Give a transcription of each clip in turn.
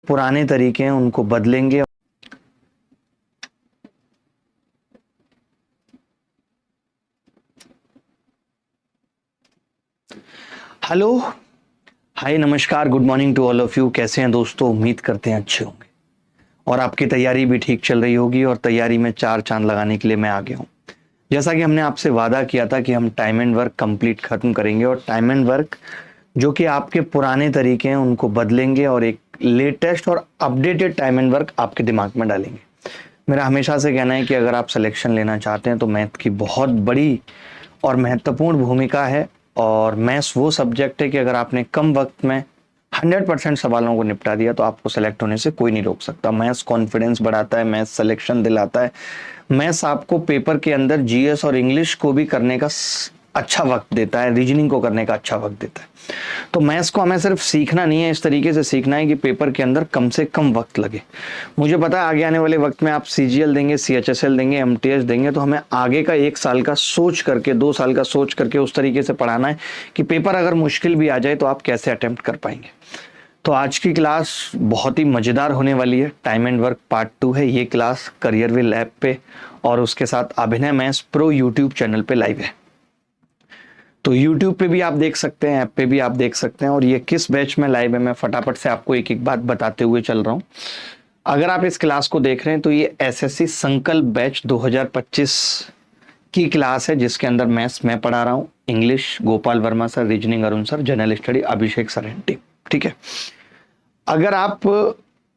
पुराने तरीके हैं उनको बदलेंगे। हेलो, हाय, नमस्कार, good morning to all of you. कैसे हैं दोस्तों? उम्मीद करते हैं अच्छे होंगे और आपकी तैयारी भी ठीक चल रही होगी। और तैयारी में चार चांद लगाने के लिए मैं आ गया हूँ। जैसा कि हमने आपसे वादा किया था कि हम टाइम एंड वर्क कंप्लीट खत्म करेंगे और टाइम एंड वर्क जो कि आपके पुराने तरीके हैं उनको बदलेंगे और एक लेटेस्ट और अपडेटेड टाइम एंड वर्क आपके दिमाग में डालेंगे। मेरा हमेशा से कहना है कि अगर आप सिलेक्शन लेना चाहते हैं तो मैथ की बहुत बड़ी और महत्वपूर्ण भूमिका है। और मैथ्स वो सब्जेक्ट है कि अगर आपने कम वक्त में 100% सवालों को निपटा दिया तो आपको सेलेक्ट होने से कोई नहीं रोक सकता। मैथ्स कॉन्फिडेंस बढ़ाता है, मैथ्स सिलेक्शन दिलाता है, मैथ्स आपको पेपर के अंदर जीएस और इंग्लिश को भी करने का अच्छा वक्त देता है, रीजनिंग को करने का अच्छा वक्त देता है। तो मैथ्स को हमें सिर्फ सीखना नहीं है, इस तरीके से सीखना है कि पेपर के अंदर कम से कम वक्त लगे। मुझे पता है आगे आने वाले वक्त में आप सीजीएल देंगे, सीएचएसएल देंगे, एमटीएस देंगे, तो हमें आगे का 1 साल का सोच करके, 2 साल का सोच करके उस तरीके से पढ़ाना है कि पेपर अगर मुश्किल भी आ जाए तो आप कैसे अटेम्प्ट कर पाएंगे। तो आज की क्लास बहुत ही मज़ेदार होने वाली है। टाइम एंड वर्क पार्ट 2 है ये क्लास, करियरविल ऐप पे और उसके साथ अभिनय मैथ्स प्रो यूट्यूब चैनल पे लाइव है। तो YouTube पे भी आप देख सकते हैं, ऐप पे भी आप देख सकते हैं। और ये किस बैच में लाइव है मैं फटाफट से आपको एक एक बात बताते हुए चल रहा हूँ। अगर आप इस क्लास को देख रहे हैं तो ये एसएससी संकल्प बैच 2025 की क्लास है, जिसके अंदर मैथ्स मैं पढ़ा रहा हूँ, English Gopal Verma sir, reasoning Arun sir, general study Abhishek sir and team. ठीक है, अगर आप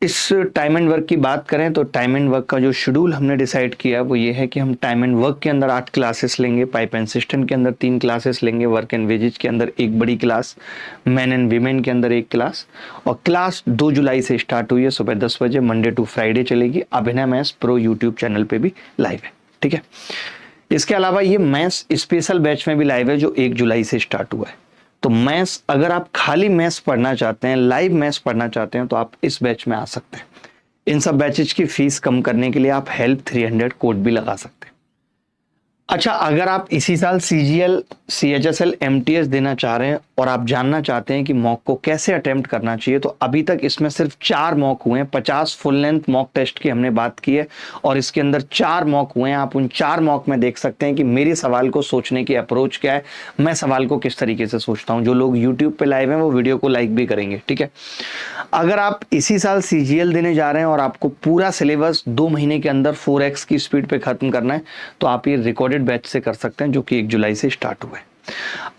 इस टाइम एंड वर्क की बात करें तो टाइम एंड वर्क का जो शेड्यूल हमने डिसाइड किया वो ये है कि हम टाइम एंड वर्क के अंदर 8 क्लासेस लेंगे, पाइप एंड सिस्टम के अंदर 3 क्लासेस लेंगे, वर्क एंड वेजेज के अंदर एक बड़ी क्लास, मैन एंड वीमेन के अंदर एक क्लास। और क्लास 2 जुलाई से स्टार्ट हुई है, सुबह 10 बजे, मंडे टू फ्राइडे चलेगी। अभिनय मैथ्स प्रो यूट्यूब चैनल पे भी लाइव है। ठीक है, इसके अलावा ये मैथ्स स्पेशल बैच में भी लाइव है जो 1 जुलाई से स्टार्ट हुआ है। तो मैथ्स, अगर आप खाली मैथ्स पढ़ना चाहते हैं, लाइव मैथ्स पढ़ना चाहते हैं तो आप इस बैच में आ सकते हैं। इन सब बैचेज की फीस कम करने के लिए आप हेल्प 300 कोड भी लगा सकते हैं। अच्छा, अगर आप इसी साल सीजीएल, सीएचएसएल, एमटीएस देना चाह रहे हैं और आप जानना चाहते हैं कि मॉक को कैसे अटेम्प्ट करना चाहिए, तो अभी तक इसमें सिर्फ 4 मॉक हुए हैं। 50 फुल लेंथ मॉक टेस्ट की हमने बात की है और इसके अंदर 4 मॉक हुए हैं। आप उन 4 मॉक में देख सकते हैं कि मेरे सवाल को सोचने की अप्रोच क्या है, मैं सवाल को किस तरीके से सोचता हूं। जो लोग यूट्यूब पे लाइव हैं वो वीडियो को लाइक भी करेंगे। ठीक है, अगर आप इसी साल सीजीएल देने जा रहे हैं और आपको पूरा सिलेबस 2 महीने के अंदर 4x की स्पीड पे खत्म करना है तो आप ये रिकॉर्डेड बैच से कर सकते हैं जो कि 1 जुलाई से स्टार्ट हुआ है।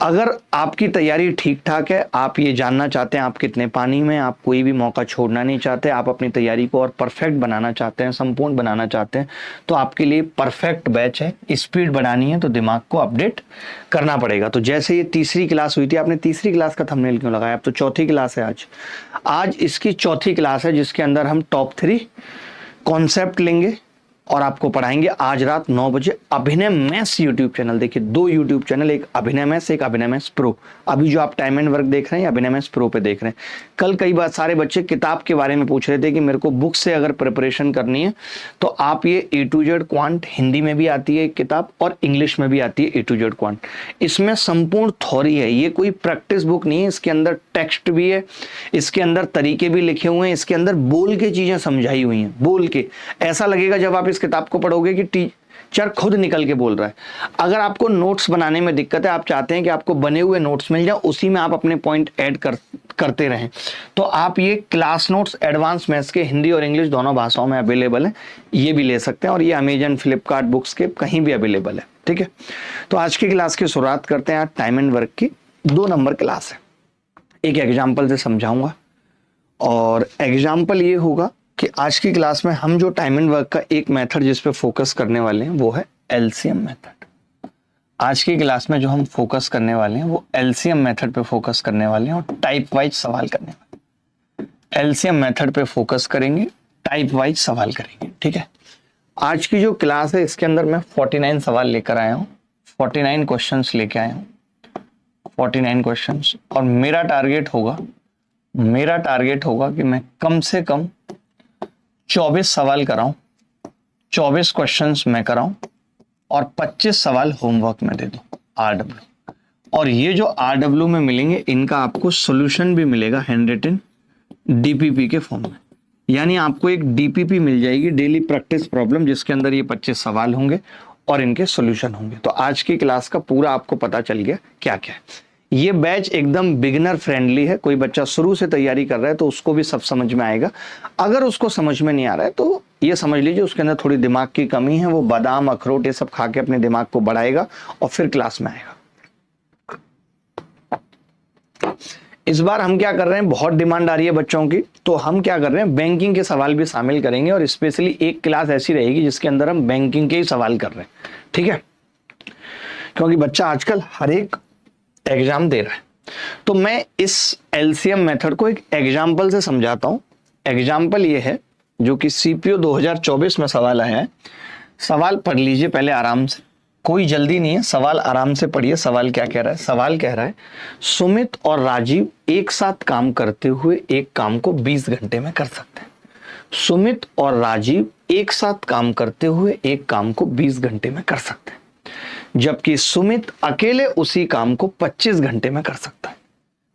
अगर आपकी तैयारी ठीक ठाक है, आप ये जानना चाहते हैं आप कितने पानी में, आप कोई भी मौका छोड़ना नहीं चाहते, आप अपनी तैयारी को और परफेक्ट बनाना चाहते हैं, संपूर्ण बनाना चाहते हैं, तो आपके लिए परफेक्ट बैच है। स्पीड बढ़ानी है तो दिमाग को अपडेट करना पड़ेगा। तो जैसे ये तीसरी क्लास हुई थी, आपने तीसरी क्लास का थंबनेल क्यों लगाया? अब तो चौथी क्लास है आज इसकी चौथी क्लास है जिसके अंदर हम टॉप 3 कॉन्सेप्ट लेंगे और आपको पढ़ाएंगे आज रात 9 बजे अभिनय मैथ्स यूट्यूब चैनल। देखिए 2 यूट्यूब चैनल, एक अभिनय मैथ्स, एक अभिनय मैथ्स प्रो। अभी जो आप टाइम एंड वर्क देख रहे हैं अभिनय मैथ्स प्रो पे देख रहे हैं। कल कई बार सारे बच्चे किताब के बारे में पूछ रहे थे कि मेरे को बुक से अगर प्रिपरेशन करनी है तो आप ये A to Z quant, Hindi में भी आती है एक किताब और इंग्लिश में भी आती है A to Z क्वांट। इसमें संपूर्ण थ्योरी है, ये कोई प्रैक्टिस बुक नहीं है। इसके अंदर टेक्स्ट भी है, इसके अंदर तरीके भी लिखे हुए हैं, इसके अंदर बोल के चीजें समझाई हुई हैं। बोल के ऐसा लगेगा जब आप किताब को पढ़ोगे कि टीचर खुद निकल के बोल रहा है। अगर आपको नोट्स बनाने में दिक्कत है, आप चाहते हैं कि आपको बने हुए नोट्स मिल जाए, उसी में आप अपने पॉइंट ऐड करते रहें, तो आप ये क्लास नोट्स एडवांस मैथ्स के हिंदी और इंग्लिश दोनों भाषाओं में अवेलेबल है, ये भी ले सकते हैं। और ये अमेजन, फ्लिपकार्ट बुक्स के कहीं भी अवेलेबल है। ठीक है, तो आज की क्लास की शुरुआत करते हैं। आज टाइम एंड वर्क की 2 नंबर क्लास है। एक एग्जाम्पल से समझाऊंगा और एग्जाम्पल ये होगा कि आज की क्लास में हम जो टाइम एंड वर्क का एक मेथड जिस पे फोकस करने वाले हैं वो है एलसीएम मेथड। आज की क्लास में जो हम फोकस करने वाले हैं वो एलसीएम मेथड पे फोकस करने वाले हैं और टाइप वाइज सवाल करने वाले हैं। एलसीएम मेथड पे फोकस करेंगे, टाइप वाइज सवाल करेंगे। ठीक है, आज की जो क्लास है इसके अंदर मैं 49 सवाल लेकर आया हूँ, 49 क्वेश्चंस लेके आया हूँ, 49 क्वेश्चंस। और मेरा टारगेट होगा कि मैं कम से कम 24 सवाल कराऊं, 24 क्वेश्चंस मैं कराऊं और 25 सवाल होमवर्क में दे दूं, RW। और ये जो RW में मिलेंगे इनका आपको सॉल्यूशन भी मिलेगा हैंड रिटन DPP के फॉर्म में। यानी आपको एक डीपीपी मिल जाएगी, डेली प्रैक्टिस प्रॉब्लम, जिसके अंदर ये 25 सवाल होंगे और इनके सॉल्यूशन होंगे। तो आज की क्लास का पूरा आपको पता चल गया क्या क्या है। ये बैच एकदम बिगिनर फ्रेंडली है, कोई बच्चा शुरू से तैयारी कर रहा है तो उसको भी सब समझ में आएगा। अगर उसको समझ में नहीं आ रहा है तो ये समझ लीजिए उसके अंदर थोड़ी दिमाग की कमी है, वो बादाम अखरोट ये सब खा के अपने दिमाग को बढ़ाएगा और फिर क्लास में आएगा। इस बार हम क्या कर रहे हैं, बहुत डिमांड आ रही है बच्चों की, तो हम क्या कर रहे हैं, बैंकिंग के सवाल भी शामिल करेंगे और स्पेशली एक क्लास ऐसी रहेगी जिसके अंदर हम बैंकिंग के ही सवाल कर रहे हैं, ठीक है। क्योंकि बच्चा आजकल हर एक एग्जाम दे रहा है, तो मैं इस एलसीएम मेथड को एक एग्जाम्पल से समझाता हूं। एग्जाम्पल ये है जो कि सीपीओ 2024 में सवाल आया है। सवाल पढ़ लीजिए पहले आराम से, कोई जल्दी नहीं है, सवाल आराम से पढ़िए। सवाल क्या कह रहा है, सवाल कह रहा है सुमित और राजीव एक साथ काम करते हुए एक काम को 20 घंटे में कर सकते हैं। सुमित और राजीव एक साथ काम करते हुए एक काम को 20 घंटे में कर सकते हैं, जबकि सुमित अकेले उसी काम को 25 घंटे में कर सकता है।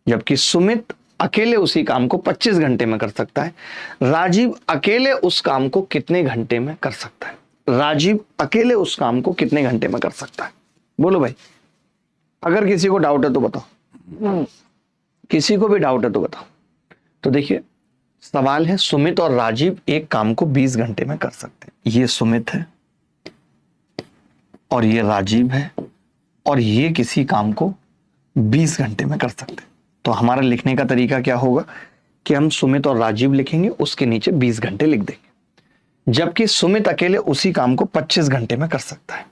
जबकि सुमित अकेले उसी काम को 25 घंटे में कर सकता है। राजीव अकेले उस काम को कितने घंटे में कर सकता है? राजीव अकेले उस काम को कितने घंटे में कर सकता है? बोलो भाई, अगर किसी को डाउट है तो बताओ, किसी को भी डाउट है तो बताओ। तो देखिए सवाल है सुमित और राजीव एक काम को 20 घंटे में कर सकते हैं। ये सुमित है और ये राजीव है और ये किसी काम को 20 घंटे में कर सकते हैं। तो हमारा लिखने का तरीका क्या होगा कि हम सुमित और राजीव लिखेंगे, उसके नीचे 20 घंटे लिख देंगे। जबकि सुमित अकेले उसी काम को 25 घंटे में कर सकता है।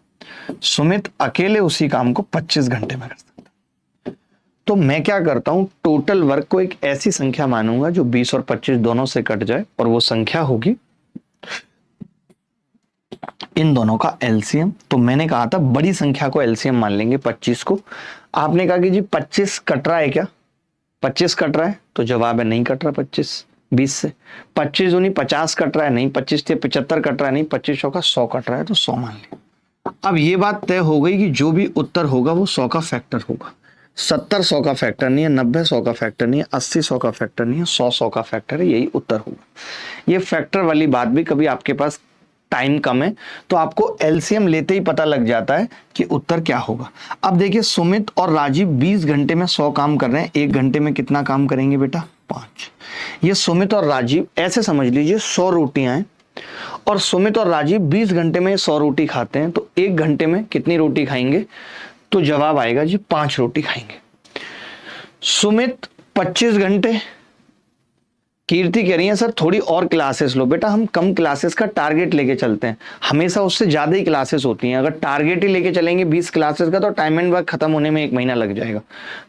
सुमित अकेले उसी काम को 25 घंटे में कर सकता है। तो मैं क्या करता हूं, टोटल वर्क को एक ऐसी संख्या मानूंगा जो 20 और 25 दोनों से कट जाए और वो संख्या होगी इन दोनों का एलसीएम। तो मैंने कहा था बड़ी संख्या को एलसीएम मान लेंगे 25 को। आपने कहा कि जी 25 कट रहा है क्या? 25 कट रहा है, तो जवाब है नहीं कट रहा 25 20 से। 25 दूनी 50 कट रहा है, नहीं। 25 से 75 कट रहा है, नहीं। 25 का 100 कट रहा है, तो 100 मान लिया। अब ये बात तय हो गई कि जो भी उत्तर होगा वो 100 का फैक्टर होगा। 70 100 का फैक्टर नहीं है, 90 100 का फैक्टर नहीं है, 80 100 का फैक्टर नहीं है, 100 100 का फैक्टर है, यही उत्तर होगा। ये फैक्टर वाली बात भी, कभी आपके पास टाइम कम है तो आपको एलसीएम लेते ही पता लग जाता है कि उत्तर क्या होगा। अब देखिए सुमित और राजीव 20 घंटे में 100 काम कर रहे हैं, एक घंटे में कितना काम करेंगे बेटा? 5। ये सुमित और राजीव ऐसे समझ लीजिए 100 रोटियां हैं और सुमित और राजीव 20 घंटे में 100 रोटी खाते हैं, तो एक घंटे में कितनी रोटी खाएंगे? तो जवाब आएगा जी 5 रोटी खाएंगे। सुमित 25 घंटे। कीर्ति कह रही है सर थोड़ी और क्लासेस लो। बेटा हम कम क्लासेस का टारगेट लेके चलते हैं, हमेशा उससे ज्यादा ही क्लासेस होती हैं। अगर टारगेट ही लेके चलेंगे 20 क्लासेस का तो टाइम एंड वर्क खत्म होने में 1 महीना लग जाएगा।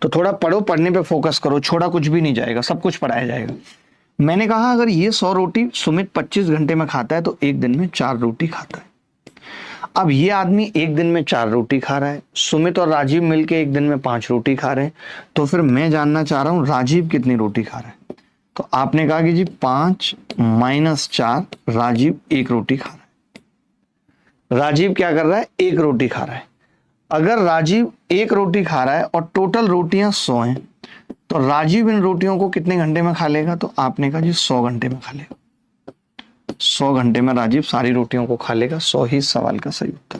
तो थोड़ा पढ़ो, पढ़ने पे फोकस करो, छोड़ा कुछ भी नहीं जाएगा, सब कुछ पढ़ाया जाएगा। मैंने कहा अगर ये 100 रोटी सुमित 25 घंटे में खाता है तो एक दिन में 4 रोटी खाता है। अब ये आदमी एक दिन में 4 रोटी खा रहा है, सुमित और राजीव मिलके एक दिन में 5 रोटी खा रहे हैं। तो फिर मैं जानना चाह रहा हूं राजीव कितनी रोटी खा रहा है। तो आपने कहा कि जी 5 - 4, राजीव 1 रोटी खा रहा है। राजीव क्या कर रहा है? 1 रोटी खा रहा है। अगर राजीव 1 रोटी खा रहा है और टोटल रोटियां 100 हैं, तो राजीव इन रोटियों को कितने घंटे में खा लेगा? तो आपने कहा जी 100 घंटे में खा लेगा। 100 घंटे में राजीव सारी रोटियों को खा लेगा। 100 ही सवाल का सही उत्तर।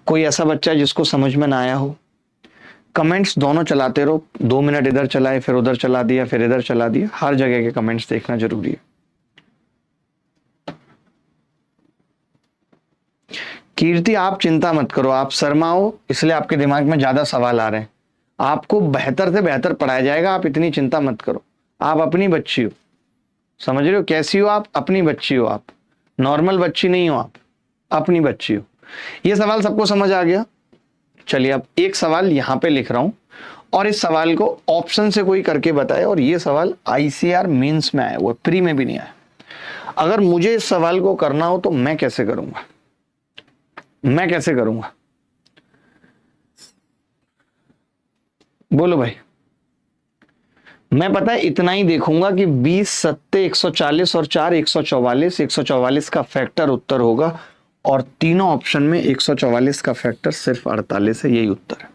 कोई ऐसा बच्चा जिसको समझ में ना आया हो, कमेंट्स दोनों चलाते रहो। 2 मिनट इधर चलाए, फिर उधर चला दिया, फिर इधर चला दिया। हर जगह के कमेंट्स देखना जरूरी है। कीर्ति आप चिंता मत करो, आप शर्माओ इसलिए आपके दिमाग में ज्यादा सवाल आ रहे हैं। आपको बेहतर से बेहतर पढ़ाया जाएगा, आप इतनी चिंता मत करो। आप अपनी बच्ची हो, समझ रहे हो? कैसी हो आप? अपनी बच्ची हो आप, नॉर्मल बच्ची नहीं हो आप, अपनी बच्ची हो। ये सवाल सबको समझ आ गया? चलिए अब एक सवाल यहां पे लिख रहा हूं और इस सवाल को ऑप्शन से कोई करके बताए। और ये सवाल आईसीआर मेंस में आया, वो प्री में भी नहीं आया। अगर मुझे इस सवाल को करना हो तो मैं कैसे करूंगा? मैं कैसे करूंगा? बोलो भाई। मैं पता है इतना ही देखूंगा कि 20 सत्ते 140 और 4 144। 144 का फैक्टर उत्तर होगा और तीनों ऑप्शन में 144 का फैक्टर सिर्फ 48 है, यही उत्तर है।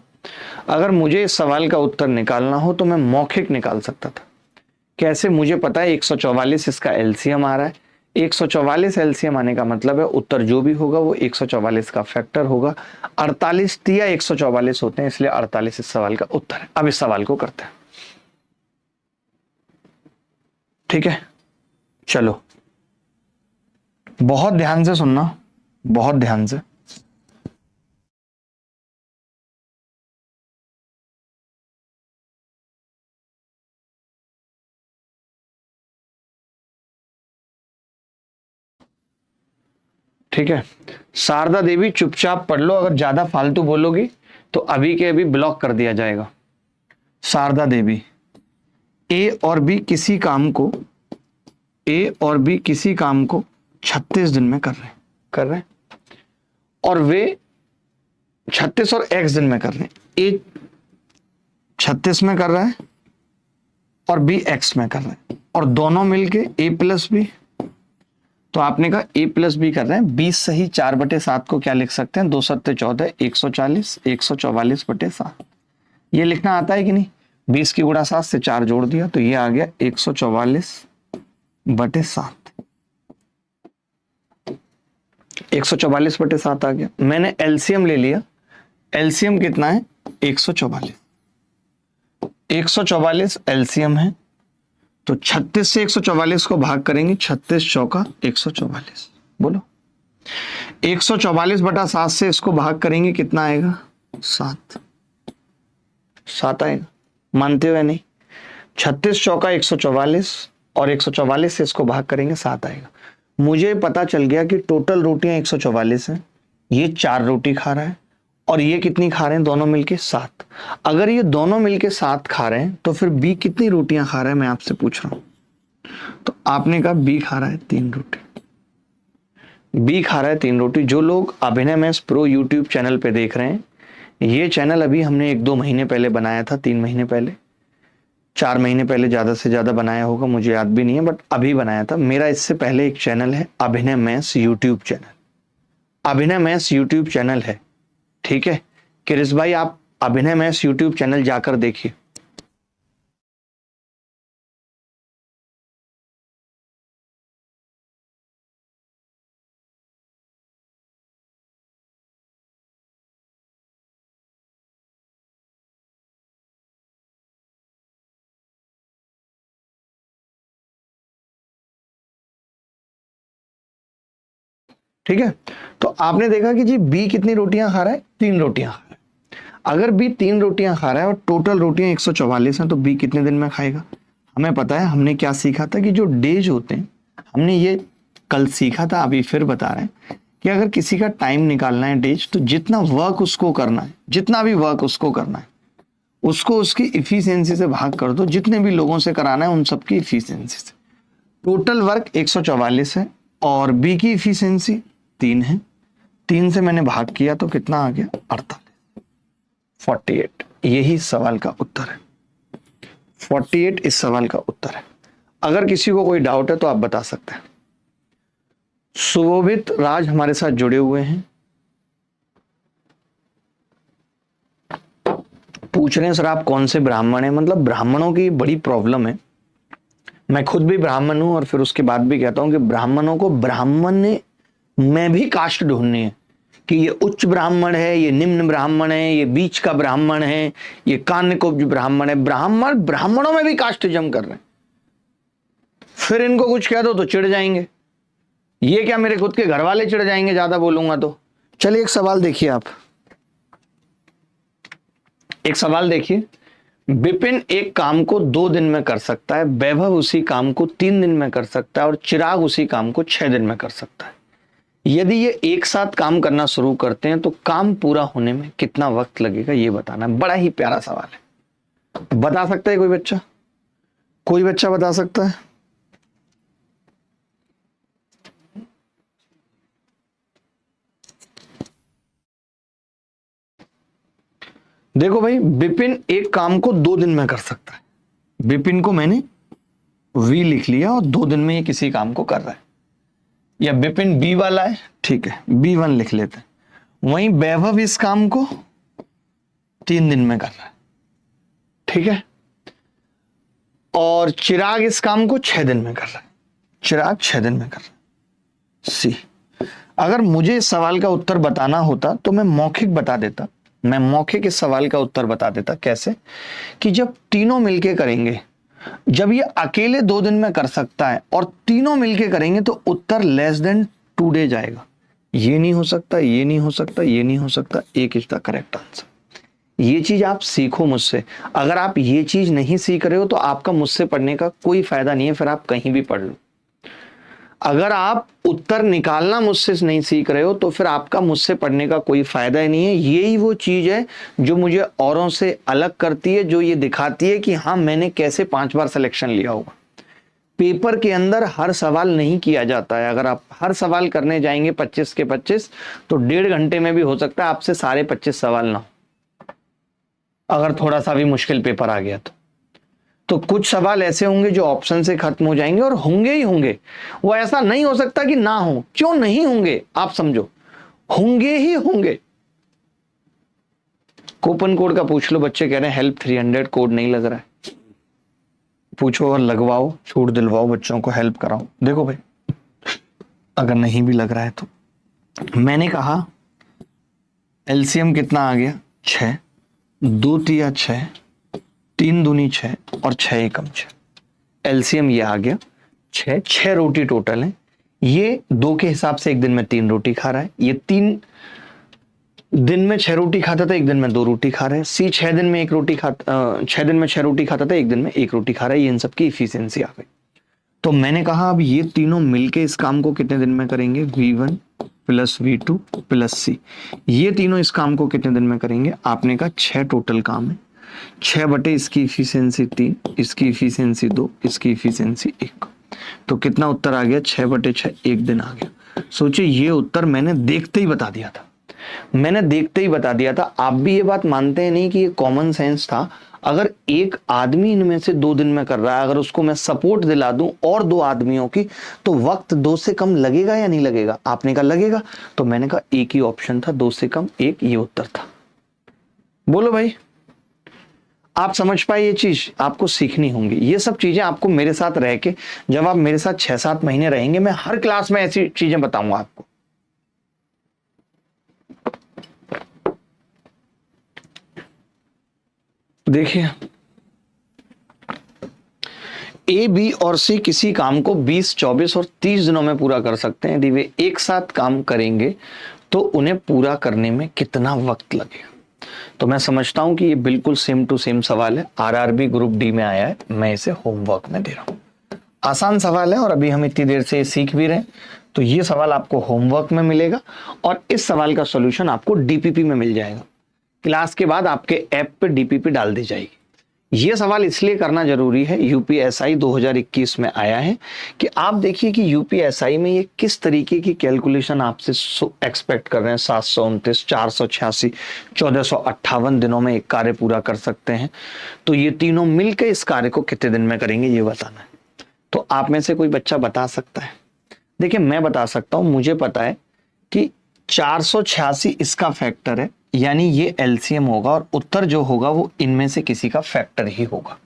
अगर मुझे इस सवाल का उत्तर निकालना हो तो मैं मौखिक निकाल सकता था। कैसे? मुझे पता है 144 इसका एलसीएम आ रहा है, 144 एलसीएम आने का मतलब है उत्तर जो भी होगा वो 144 का फैक्टर होगा। 48 या 144 होते हैं, इसलिए 48 इस सवाल का उत्तर है। अब इस सवाल को करते हैं, ठीक है। चलो बहुत ध्यान से सुनना, बहुत ध्यान से। ठीक है, शारदा देवी चुपचाप पढ़ लो, अगर ज्यादा फालतू बोलोगी तो अभी के अभी ब्लॉक कर दिया जाएगा। शारदा देवी, ए और बी किसी काम को, ए और बी किसी काम को 36 दिन में कर रहे हैं और वे 36 और x दिन में कर रहे हैं। ए 36 में कर रहा है और बी x में कर रहा है और दोनों मिलके a प्लस बी, तो आपने कहा a प्लस बी कर रहे हैं। 20 सही 4/7 को क्या लिख सकते हैं, 2 सत्ते 14, 140, 144/7। ये लिखना आता है कि नहीं? 20 की गुणा 7 से 4 जोड़ दिया तो ये आ गया 144/7। 144/7 आ गया। मैंने एलसीएम ले लिया, एलसीएम कितना है 144, 144 एलसीएम है, तो 36 से 144 को भाग करेंगे, 36 चौका 144। बोलो 144/7 से इसको भाग करेंगे, कितना आएगा 7 आएगा। मानते हो या नहीं? 36 चौका 144 और 144 से इसको भाग करेंगे 7 आएगा। मुझे पता चल गया कि टोटल रोटियां 144 हैं, ये 4 रोटी खा रहा है और ये कितनी खा रहे हैं दोनों मिलके 7। अगर ये दोनों मिलके 7 खा रहे हैं तो फिर बी कितनी रोटियां खा रहा है, मैं आपसे पूछ रहा हूं। तो आपने कहा बी खा रहा है 3 रोटी, बी खा रहा है 3 रोटी। जो लोग अभिनय मैथ्स प्रो यूट्यूब चैनल पे देख रहे हैं, ये चैनल अभी हमने 1-2 महीने पहले बनाया था, 3 महीने पहले, 4 महीने पहले ज्यादा से ज्यादा बनाया होगा, मुझे याद भी नहीं है, बट अभी बनाया था। मेरा इससे पहले एक चैनल है अभिनय मैथ्स यूट्यूब चैनल, अभिनय मैथ्स यूट्यूब चैनल है, ठीक है। किरिस भाई आप अभिनय मैथ्स यूट्यूब चैनल जाकर देखिए। ठीक है, तो आपने देखा कि जी बी कितनी रोटियां खा रहा है, 3 रोटियां खा रहा है। अगर बी 3 रोटियां खा रहा है और टोटल रोटियां 144 हैं, तो बी कितने दिन में खाएगा? हमें पता है, हमने क्या सीखा था कि जो डेज होते हैं, हमने ये कल सीखा था, अभी फिर बता रहे हैं कि अगर किसी का टाइम निकालना है डेज, तो जितना वर्क उसको करना है, जितना भी वर्क उसको करना है, उसको उसकी इफिशियंसी से भाग कर दो, जितने भी लोगों से कराना है उन सबकी इफिशियंसी से। टोटल वर्क 144 है और बी की इफिशियंसी 3 है, 3 से मैंने भाग किया तो कितना आ गया 48, 48। यही सवाल का उत्तर है, 48 इस सवाल का उत्तर है। अगर किसी को कोई डाउट है तो आप बता सकते हैं। सुशोभित राज हमारे साथ जुड़े हुए हैं, पूछ रहे हैं सर आप कौन से ब्राह्मण हैं। मतलब ब्राह्मणों की बड़ी प्रॉब्लम है, मैं खुद भी ब्राह्मण हूं और फिर उसके बाद भी कहता हूं कि ब्राह्मणों को ब्राह्मण में भी कास्ट ढूंढनी है कि ये उच्च ब्राह्मण है, ये निम्न ब्राह्मण है, ये बीच का ब्राह्मण है, ये कान्यकुब्ज ब्राह्मण है। ब्राह्मणों में भी कास्टिज्म कर रहे हैं, फिर इनको कुछ कह दो तो चिढ़ जाएंगे। ये क्या मेरे खुद के घर वाले चिढ़ जाएंगे ज्यादा बोलूंगा तो। चलिए एक सवाल देखिए, आप एक सवाल देखिए। विपिन एक काम को 2 दिन में कर सकता है, वैभव उसी काम को 3 दिन में कर सकता है और चिराग उसी काम को 6 दिन में कर सकता है। यदि ये एक साथ काम करना शुरू करते हैं तो काम पूरा होने में कितना वक्त लगेगा, ये बताना है। बड़ा ही प्यारा सवाल है, बता सकता है कोई बच्चा? कोई बच्चा बता सकता है? देखो भाई, विपिन एक काम को 2 दिन में कर सकता है। विपिन को मैंने वी लिख लिया और 2 दिन में ये किसी काम को कर रहा है। या विपिन बी वाला है, ठीक है, B1 लिख लेते हैं। वहीं वैभव इस काम को 3 दिन में कर रहा है, ठीक है। और चिराग इस काम को 6 दिन में कर रहा है, चिराग 6 दिन में कर रहा है। सी। अगर मुझे इस सवाल का उत्तर बताना होता तो मैं मौखिक बता देता, मैं मौखिक इस सवाल का उत्तर बता देता। कैसे? कि जब तीनों मिलके करेंगे, जब ये अकेले 2 दिन में कर सकता है और तीनों मिलके करेंगे तो उत्तर लेस देन 2 डे जाएगा। ये नहीं हो सकता, ये नहीं हो सकता, ये नहीं हो सकता, एक इज द करेक्ट आंसर। ये चीज आप सीखो मुझसे। अगर आप ये चीज नहीं सीख रहे हो तो आपका मुझसे पढ़ने का कोई फायदा नहीं है, फिर आप कहीं भी पढ़ लो। अगर आप उत्तर निकालना मुझसे नहीं सीख रहे हो तो फिर आपका मुझसे पढ़ने का कोई फायदा ही नहीं है। यही वो चीज है जो मुझे औरों से अलग करती है, जो ये दिखाती है कि हाँ मैंने कैसे 5 बार सिलेक्शन लिया होगा। पेपर के अंदर हर सवाल नहीं किया जाता है। अगर आप हर सवाल करने जाएंगे 25 के 25 तो 1.5 घंटे में भी हो सकता है आपसे सारे 25 सवाल ना हो, अगर थोड़ा सा भी मुश्किल पेपर आ गया तो कुछ सवाल ऐसे होंगे जो ऑप्शन से खत्म हो जाएंगे और होंगे ही होंगे। वो ऐसा नहीं हो सकता कि ना हो। क्यों नहीं होंगे? आप समझो, होंगे ही होंगे। कूपन कोड का पूछ लो, बच्चे कह रहे हैं हेल्प 300 कोड नहीं लग रहा है। पूछो और लगवाओ, छूट दिलवाओ, बच्चों को हेल्प कराओ। देखो भाई, अगर नहीं भी लग रहा है तो मैंने कहा एलसीएम कितना आ गया? 6, 2 तिया 6, 3 दूनी 6 और 6 एकम 6। एलसीएम ये आ गया 6। 6 रोटी टोटल है। ये 2 के हिसाब से एक दिन में 3 रोटी खा रहा है। ये 3 दिन में 6 रोटी खाता था, एक दिन में 2 रोटी खा रहा है। सी 6 दिन में 1 रोटी खाता, 6 दिन में 6 रोटी खाता था, एक दिन में 1 रोटी खा रहा है। ये इन सब की इफिशियंसी आ गई। तो मैंने कहा अब ये तीनों मिलके इस काम को कितने दिन में करेंगे? V1 plus V2 plus C। ये तीनों इस काम को कितने दिन में करेंगे? आपने कहा 6 टोटल काम है। 6 बटे इसकी इफिशियंसी 3, इसकी इफिशियंसी 2, इसकी इफिशियंसी 1। तो कितना उत्तर आ गया? 6 बटे 6, 1 दिन आ गया। सोचिए, ये उत्तर मैंने देखते ही बता दिया था। मैंने देखते ही बता दिया था। आप भी ये बात मानते हैं नहीं कि ये कॉमन सेंस था? अगर एक आदमी इनमें से 2 दिन में कर रहा है, अगर उसको मैं सपोर्ट दिला दूं और 2 आदमियों की, तो वक्त 2 से कम लगेगा या नहीं लगेगा? आपने कहा लगेगा, तो मैंने कहा एक ही ऑप्शन था 2 से कम 1, ये उत्तर था। बोलो भाई, आप समझ पाए? ये चीज आपको सीखनी होंगी। ये सब चीजें आपको मेरे साथ रह के, जब आप मेरे साथ 6-7 महीने रहेंगे, मैं हर क्लास में ऐसी चीजें बताऊंगा आपको। देखिए, ए, बी और सी किसी काम को 20, 24 और 30 दिनों में पूरा कर सकते हैं। यदि वे एक साथ काम करेंगे तो उन्हें पूरा करने में कितना वक्त लगेगा? तो मैं समझता हूं कि ये बिल्कुल सेम टू सेम सवाल है, आरआरबी ग्रुप डी में आया है। मैं इसे होमवर्क में दे रहा हूं। आसान सवाल है और अभी हम इतनी देर से सीख भी रहे हैं। तो ये सवाल आपको होमवर्क में मिलेगा और इस सवाल का सॉल्यूशन आपको डीपीपी में मिल जाएगा। क्लास के बाद आपके ऐप पे डीपीपी डाल दी जाएगी। ये सवाल इसलिए करना जरूरी है, यूपीएसआई 2021 में आया है कि आप देखिए कि यूपीएसआई में ये किस तरीके की कैलकुलेशन आपसे एक्सपेक्ट कर रहे हैं। 729, 486, 1458 दिनों में एक कार्य पूरा कर सकते हैं। तो ये तीनों मिलकर इस कार्य को कितने दिन में करेंगे, ये बताना है। तो आप में से कोई बच्चा बता सकता है? देखिए, मैं बता सकता हूं। मुझे पता है कि 486 इसका फैक्टर है, यानी ये एलसीएम होगा और उत्तर जो होगा वो इनमें से किसी का फैक्टर ही होगा।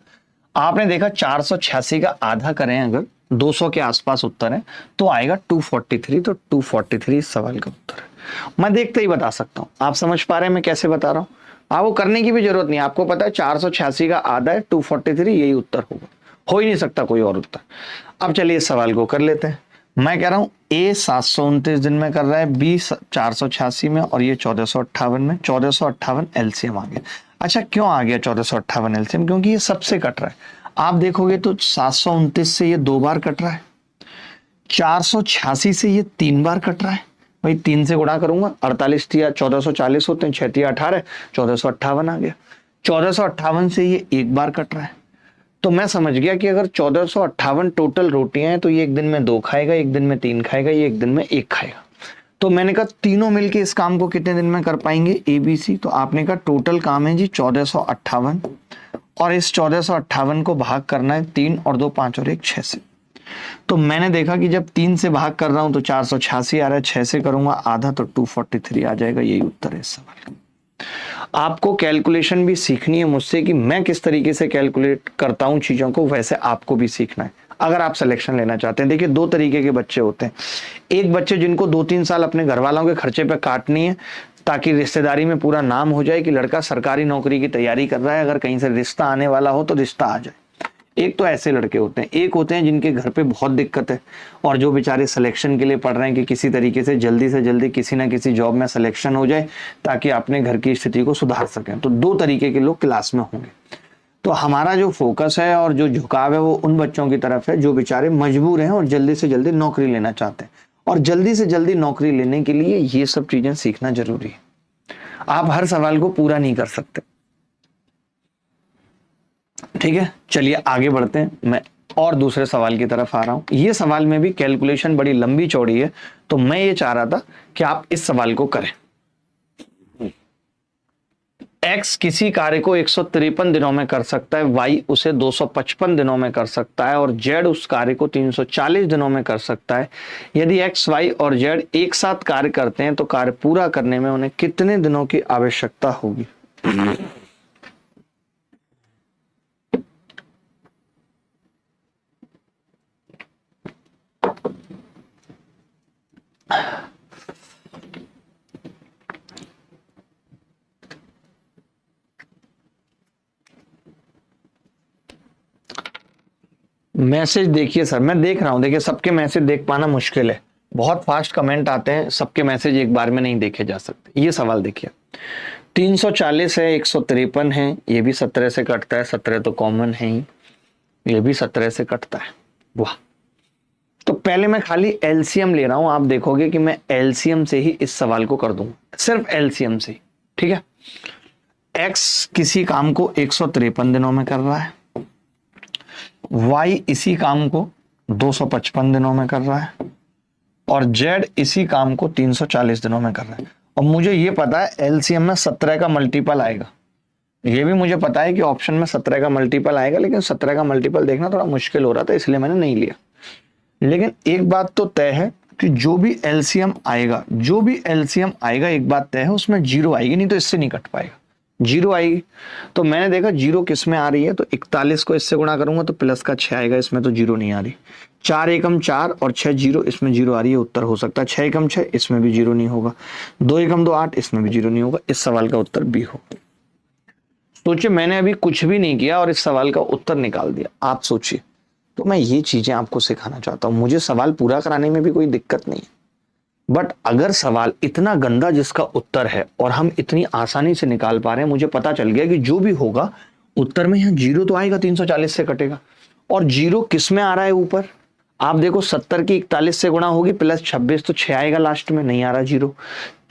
आपने देखा 486 का आधा करें अगर 200 के आसपास उत्तर है तो आएगा 243। तो 243 इस सवाल का उत्तर है। मैं देखते ही बता सकता हूं। आप समझ पा रहे हैं मैं कैसे बता रहा हूं? आपको करने की भी जरूरत नहीं। आपको पता है 486 का आधा है 243, यही उत्तर होगा। हो ही नहीं सकता कोई और उत्तर। अब चलिए इस सवाल को कर लेते हैं। मैं कह रहा हूं ए 729 दिन में कर रहा है, बी 486 में और ये 1458 में। 1458 एलसीएम आ गया। अच्छा, क्यों आ गया 1458 एलसीएम? क्योंकि ये सबसे कट रहा है। आप देखोगे तो 729 से ये 2 बार कट रहा है, 486 से ये 3 बार कट रहा है। भाई 3 से गुणा करूंगा, 48 या 1440 होते हैं, 6 या 18, 1458 आ गया। 1458 से ये 1 बार कट रहा है। तो मैं समझ गया कि अगर 1458 टोटल रोटियां हैं तो ये एक दिन में 2 खाएगा, एक दिन में 3 खाएगा, ये एक दिन में 1 खाएगा। तो मैंने कहा तीनों मिलके इस काम को कितने दिन में कर पाएंगे, एबीसी। तो आपने कहा टोटल काम है जी 1458 और इस 1458 को भाग करना है 3 और 2 5 और 1 6 से। तो मैंने देखा कि जब 3 से भाग कर रहा हूं तो 486 आ रहा है, 6 से करूंगा आधा तो 243 आ जाएगा। यही उत्तर है इस सवाल का। आपको कैलकुलेशन भी सीखनी है मुझसे कि मैं किस तरीके से कैलकुलेट करता हूं चीजों को, वैसे आपको भी सीखना है। अगर आप सिलेक्शन लेना चाहते हैं। देखिए 2 तरीके के बच्चे होते हैं। एक बच्चे जिनको 2-3 साल अपने घर वालों के खर्चे पे काटनी है ताकि रिश्तेदारी में पूरा नाम हो जाए कि लड़का सरकारी नौकरी की तैयारी कर रहा है, अगर कहीं से रिश्ता आने वाला हो तो रिश्ता आ जाए। एक तो ऐसे लड़के होते हैं। एक होते हैं जिनके घर पे बहुत दिक्कत है और जो बेचारे सिलेक्शन के लिए पढ़ रहे हैं कि किसी तरीके से जल्दी किसी ना किसी जॉब में सिलेक्शन हो जाए ताकि अपने घर की स्थिति को सुधार सकें। तो 2 तरीके के लोग क्लास में होंगे। तो हमारा जो फोकस है और जो झुकाव है वो उन बच्चों की तरफ है जो बेचारे मजबूर हैं और जल्दी से जल्दी नौकरी लेना चाहते हैं। और जल्दी से जल्दी नौकरी लेने के लिए ये सब चीजें सीखना जरूरी है। आप हर सवाल को पूरा नहीं कर सकते। ठीक है, चलिए आगे बढ़ते हैं। मैं और दूसरे सवाल की तरफ आ रहा हूं। ये सवाल में भी कैलकुलेशन बड़ी लंबी चौड़ी है, तो मैं ये चाह रहा था कि आप इस सवाल को करें। x किसी कार्य को 153 दिनों में कर सकता है, y उसे 255 दिनों में कर सकता है और z उस कार्य को 340 दिनों में कर सकता है। यदि x, y और z एक साथ कार्य करते हैं तो कार्य पूरा करने में उन्हें कितने दिनों की आवश्यकता होगी? मैसेज देखिए सर, मैं देख रहा हूं। देखिए सबके मैसेज देख पाना मुश्किल है, बहुत फास्ट कमेंट आते हैं, सबके मैसेज एक बार में नहीं देखे जा सकते। ये सवाल देखिए, 340 है, 153 है, ये भी 17 से कटता है, 17 तो कॉमन है ही, ये भी 17 से कटता है। वाह, तो पहले मैं खाली एलसीएम ले रहा हूं। आप देखोगे कि मैं एलसीएम से ही इस सवाल को कर दूंगा, सिर्फ एलसीएम से। ठीक है, एक्स किसी काम को 153 दिनों में कर रहा है, y इसी काम को 255 दिनों में कर रहा है और z इसी काम को 340 दिनों में कर रहा है। और मुझे ये पता है एलसीएम में 17 का मल्टीपल आएगा। ये भी मुझे पता है कि ऑप्शन में 17 का मल्टीपल आएगा, लेकिन 17 का मल्टीपल देखना थोड़ा मुश्किल हो रहा था, इसलिए मैंने नहीं लिया। लेकिन एक बात तो तय है कि जो भी एलसीएम आएगा, एक बात तय है, उसमें 0 आएगी, नहीं तो इससे नहीं कट पाएगा। 0 आएगी। तो मैंने देखा 0 किस में आ रही है, तो 41 को इससे गुणा करूंगा तो प्लस का 6 आएगा, इसमें तो 0 नहीं आ रही। 4 एकम 4 और 6 0, इसमें 0 आ रही है, उत्तर हो सकता है। 6 एकम 6, इसमें भी 0 नहीं होगा। 2 एकम 2 8, इसमें भी 0 नहीं होगा। इस सवाल का उत्तर बी होगा। सोचिए, मैंने अभी कुछ भी नहीं किया और इस सवाल का उत्तर निकाल दिया। आप सोचिए। तो मैं ये चीजें आपको सिखाना चाहता हूं। मुझे सवाल पूरा कराने में भी कोई दिक्कत नहीं है, बट अगर सवाल इतना गंदा जिसका उत्तर है और हम इतनी आसानी से निकाल पा रहे हैं, मुझे पता चल गया कि जो भी होगा उत्तर में यहाँ 0 तो आएगा, 340 से कटेगा। और 0 किस में आ रहा है ऊपर? आप देखो 70 की 41 से गुणा होगी प्लस 26, तो 6 आएगा लास्ट में, नहीं आ रहा 0।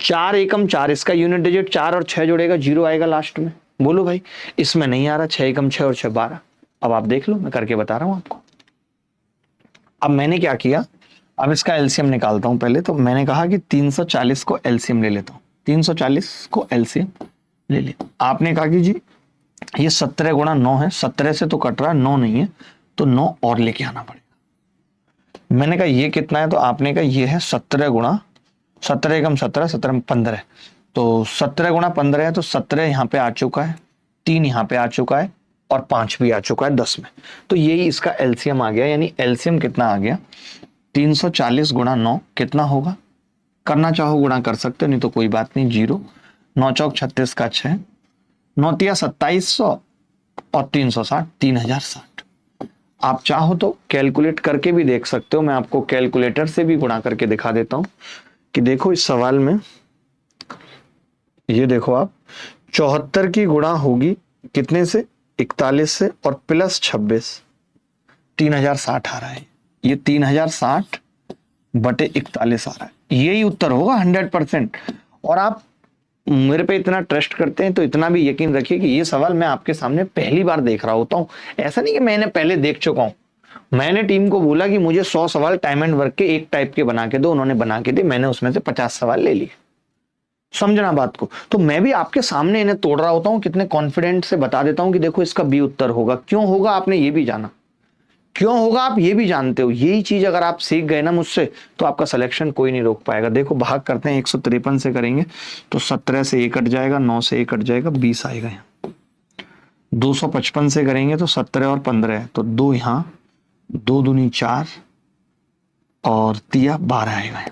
4 एकम 4, इसका यूनिट डिजिट 4 और 6 जोड़ेगा, 0 आएगा लास्ट में। बोलो भाई, इसमें नहीं आ रहा। 6 एकम 6 और 6 12। अब आप देख लो, मैं करके बता रहा हूं आपको। अब मैंने क्या किया, अब इसका एलसीएम निकालता हूं पहले। तो मैंने कहा कि 340 को एलसीएम ले लेता हूं, 340 को एलसीएम ले ले। आपने कहा कि जी ये 17 गुणा 9 है, 17 से तो कट रहा है, 9 नहीं है, तो 9 और लेके आना पड़ेगा। मैंने कहा ये कितना है, तो आपने कहा ये है 17 गुणा 17 एकम 17, 17 15, तो 17 गुणा 15 है, तो 17 यहाँ पे आ चुका है, 3 यहाँ पे आ चुका है और 5 भी आ चुका है 10 में। तो यही इसका एलसीएम आ गया। यानी एलसीएम कितना आ गया, 340 गुणा 9 कितना होगा? करना चाहो गुणा कर सकते हो, नहीं तो कोई बात नहीं। 0 9 चौक 36 का 6, 9 तिया 2700 और 360, 3060। आप चाहो तो कैलकुलेट करके भी देख सकते हो। मैं आपको कैलकुलेटर से भी गुणा करके दिखा देता हूं कि देखो इस सवाल में ये देखो आप, 74 की गुणा होगी कितने से? 41 से, और प्लस 26, 3060 आ रहा है। ये 3060 बटे 41 आ रहा है। यही उत्तर होगा 100%। और आप मेरे पे इतना ट्रस्ट करते हैं तो इतना भी यकीन रखिए कि ये सवाल मैं आपके सामने पहली बार देख रहा होता हूं। ऐसा नहीं कि मैंने पहले देख चुका हूं। मैंने टीम को बोला कि मुझे 100 सवाल टाइम एंड वर्क के एक टाइप के बना के दो, उन्होंने बना के दिए, मैंने उसमें से 50 सवाल ले लिए। समझना बात को। तो मैं भी आपके सामने इन्हें तोड़ रहा होता हूं, कितने कॉन्फिडेंट से बता देता हूं कि देखो इसका बी उत्तर होगा। क्यों होगा आपने ये भी जाना, क्यों होगा आप ये भी जानते हो। यही चीज अगर आप सीख गए ना मुझसे, तो आपका सिलेक्शन कोई नहीं रोक पाएगा। देखो भाग करते हैं, 153 से करेंगे तो 17 से 1 कट जाएगा, 9 से 1 कट जाएगा, 20 आएगा यहाँ। 255 से करेंगे तो 17 और 15 है, तो 2 यहाँ दो दूनी 4 और तिया 12 आएगा।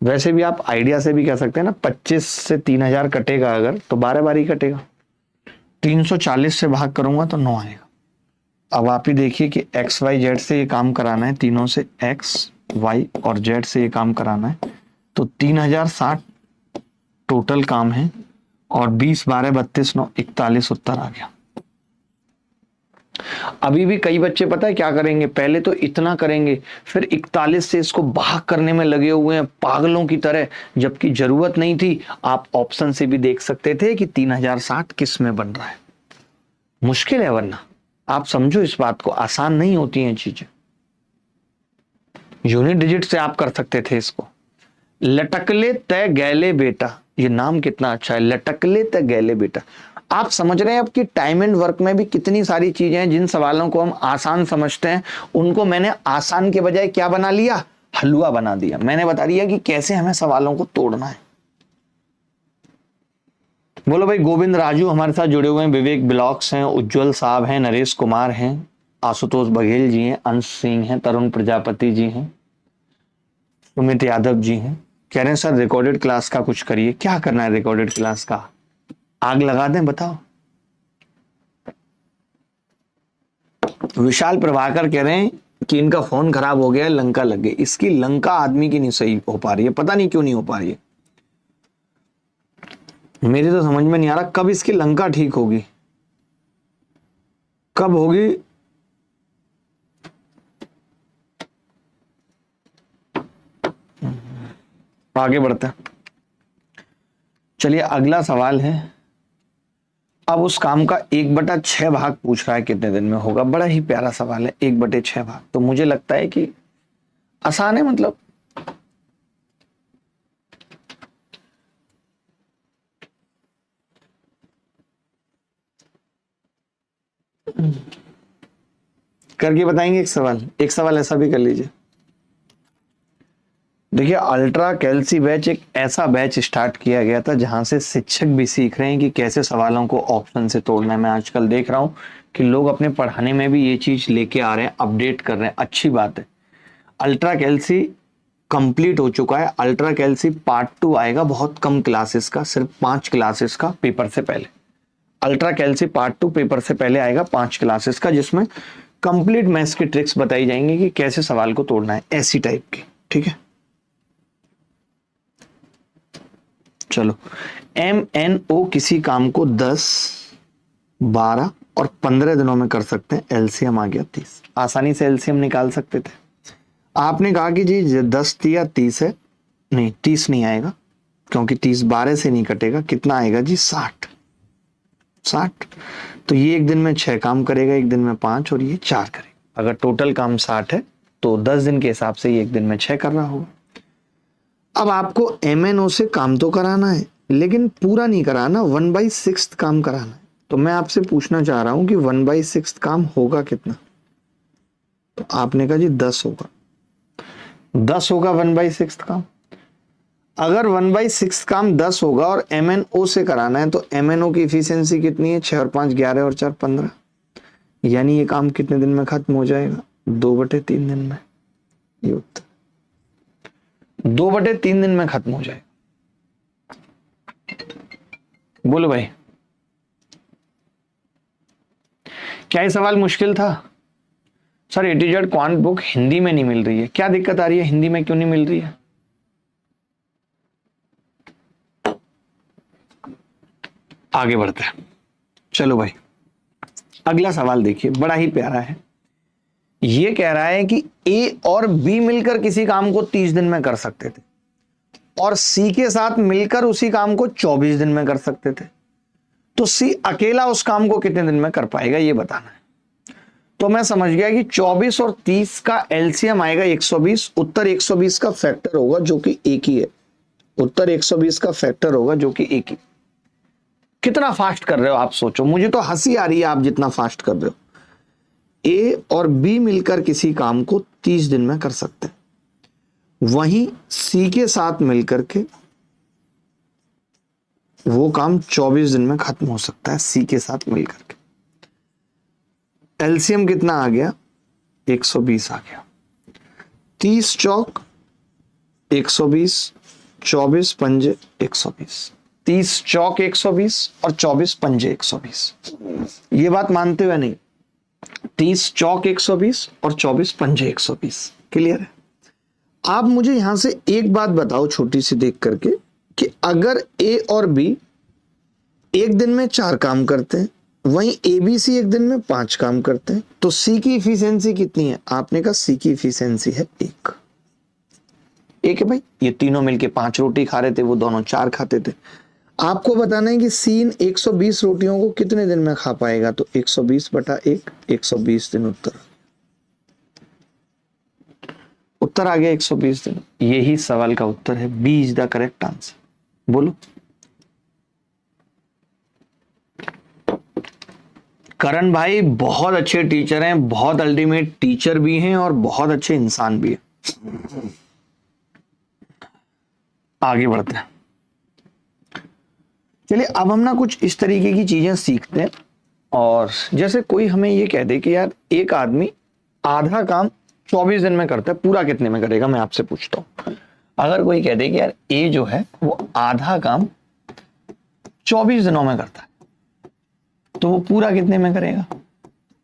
वैसे भी आप आइडिया से भी कह सकते हैं ना, 25 से 3000 कटेगा अगर तो 12 बार ही कटेगा। 340 से भाग करूंगा तो 9 आएगा। अब आप ही देखिए कि एक्स वाई जेड से ये काम कराना है, तीनों से एक्स वाई और जेड से ये काम कराना है, तो 3060 टोटल काम है और 20 12 32 9 41 उत्तर आ गया। अभी भी कई बच्चे पता है क्या करेंगे, पहले तो इतना करेंगे, फिर 41 से इसको भाग करने में लगे हुए हैं पागलों की तरह, जबकि जरूरत नहीं थी। आप ऑप्शन से भी देख सकते थे कि 3060 किस में बन रहा है। मुश्किल है, वरना आप समझो इस बात को, आसान नहीं होती हैं चीजें। यूनिट डिजिट से आप कर सकते थे इसको। लटकले तय गैले बेटा, ये नाम कितना अच्छा है, लटकले तय गैले बेटा। आप समझ रहे हैं अब कि टाइम एंड वर्क में भी कितनी सारी चीजें हैं, जिन सवालों को हम आसान समझते हैं उनको मैंने आसान के बजाय क्या बना लिया, हलवा बना दिया। मैंने बता दिया कि कैसे हमें सवालों को तोड़ना है। बोलो भाई, गोविंद राजू हमारे साथ जुड़े हुए हैं, विवेक ब्लॉक्स हैं, उज्जवल साहब हैं, नरेश कुमार हैं, आशुतोष बघेल जी हैं, अंश सिंह हैं, तरुण प्रजापति जी हैं, सुमित यादव जी हैं। कह रहे हैं सर रिकॉर्डेड क्लास का कुछ करिए। क्या करना है रिकॉर्डेड क्लास का, आग लगा दें, बताओ। विशाल प्रभाकर कह रहे हैं कि इनका फोन खराब हो गया है, लंका लग गई। इसकी लंका आदमी की नहीं सही हो पा रही है, पता नहीं क्यों नहीं हो पा रही है। मेरी तो समझ में नहीं आ रहा कब इसकी लंका ठीक होगी, कब होगी। आगे बढ़ते हैं, चलिए अगला सवाल है। अब उस काम का 1/6 भाग पूछ रहा है, कितने दिन में होगा। बड़ा ही प्यारा सवाल है, 1/6 भाग। तो मुझे लगता है कि आसान है, मतलब करके बताएंगे। एक सवाल ऐसा भी कर लीजिए। देखिए, अल्ट्रा कैल्सी बैच एक ऐसा बैच स्टार्ट किया गया था जहां से शिक्षक भी सीख रहे हैं कि कैसे सवालों को ऑप्शन से तोड़ना है। मैं आजकल देख रहा हूं कि लोग अपने पढ़ाने में भी ये चीज लेके आ रहे हैं, अपडेट कर रहे हैं, अच्छी बात है। अल्ट्रा कैल्सी कंप्लीट हो चुका है। अल्ट्रा कैल्सी पार्ट 2 आएगा, बहुत कम क्लासेस का, सिर्फ 5 क्लासेस का पेपर से पहले। अल्ट्रा कैल्सी पार्ट 2 पेपर से पहले आएगा, 5 क्लासेस का, जिसमें कंप्लीट मैथ्स की ट्रिक्स बताई जाएंगी कि कैसे सवाल को तोड़ना है, ऐसी टाइप की। ठीक है, चलो। MNO किसी काम को 10, 12 और 15 दिनों में कर सकते हैं। एलसीएम आ गया 30। आसानी से एलसीएम निकाल सकते थे। आपने कहा कि जी 10 या 30 है, नहीं 30 नहीं आएगा, क्योंकि 30 12 से नहीं कटेगा। कितना आएगा जी, 60। तो ये एक दिन में 6 काम करेगा, एक दिन में 5 और ये 4 करेगा। अगर टोटल काम 60 है तो 10 दिन के हिसाब से ये एक दिन में 6 कर रहा होगा। अब आपको MNO से काम तो कराना है, लेकिन पूरा नहीं कराना, 1/6 काम कराना है। तो मैं आपसे पूछना चाह रहा हूं कि 1/6 काम होगा कितना। तो आपने कहा जी 10 होगा। 10 होगा 1/6 काम। अगर 1/6 काम 10 होगा और MNO से कराना है, तो MNO की इफिशियंसी कितनी है, 6 और 5 11 और 4 15। यानी ये काम कितने दिन में खत्म हो जाएगा, 2/3 दिन में। ये उत्तर 2/3 दिन में खत्म हो जाएगा। बोलो भाई, क्या ये सवाल मुश्किल था? Sir A to Z quant book Hindi में नहीं मिल रही है, क्या दिक्कत आ रही है, हिंदी में क्यों नहीं मिल रही है? आगे बढ़ते हैं, चलो भाई। अगला सवाल देखिए, बड़ा ही प्यारा है। ये कह रहा है कि A और B मिलकर किसी काम को 30 दिन में कर सकते थे और C के साथ मिलकर उसी काम को 24 दिन में कर सकते थे। तो C अकेला उस काम को कितने दिन में कर पाएगा, ये बताना है। तो मैं समझ गया कि 24 और 30 का एलसीएम आएगा 120। उत्तर 120 का फैक्टर होगा जो कि एक ही है। उत्तर 120 का फैक्टर होगा जो कि एक ही। कितना फास्ट कर रहे हो आप, सोचो। मुझे तो हंसी आ रही है आप जितना फास्ट कर रहे हो। A और B मिलकर किसी काम को 30 दिन में कर सकते हैं, वहीं C के साथ मिलकर के वो काम 24 दिन में खत्म हो सकता है। C के साथ मिलकर के एलसीएम कितना आ गया, 120 आ गया। 30 चौक 120, 24 पंजे 120। 30 चौक 120 और 24 पंजे 120। ये बात मानते हुए नहीं, 30 चौक 120 और 24 पंजे 120। क्लियर है? आप मुझे यहां से एक बात बताओ छोटी सी देख करके कि अगर ए और बी एक दिन में 4 काम करते हैं, वहीं एबीसी एक दिन में 5 काम करते हैं, तो सी की इफिशियंसी कितनी है? आपने कहा सी की इफिशियंसी है 1 है भाई। ये तीनों मिलके 5 रोटी खा रहे थे, वो दोनों 4 खाते थे। आपको बताना है कि सी इन 120 रोटियों को कितने दिन में खा पाएगा, तो 120/1, 120 दिन उत्तर आ गया 120 दिन। यही सवाल का उत्तर है, B is the correct answer. बोलो। करण भाई बहुत अच्छे टीचर हैं, बहुत अल्टीमेट टीचर भी हैं और बहुत अच्छे इंसान भी हैं। आगे बढ़ते हैं। चलिए अब हम ना कुछ इस तरीके की चीजें सीखते हैं। और जैसे कोई हमें ये कह दे कि यार एक आदमी आधा काम 24 दिन में करता है, पूरा कितने में करेगा? मैं आपसे पूछता हूं, अगर कोई कह दे कि यार ए जो है वो आधा काम 24 दिनों में करता है, तो वो पूरा कितने में करेगा?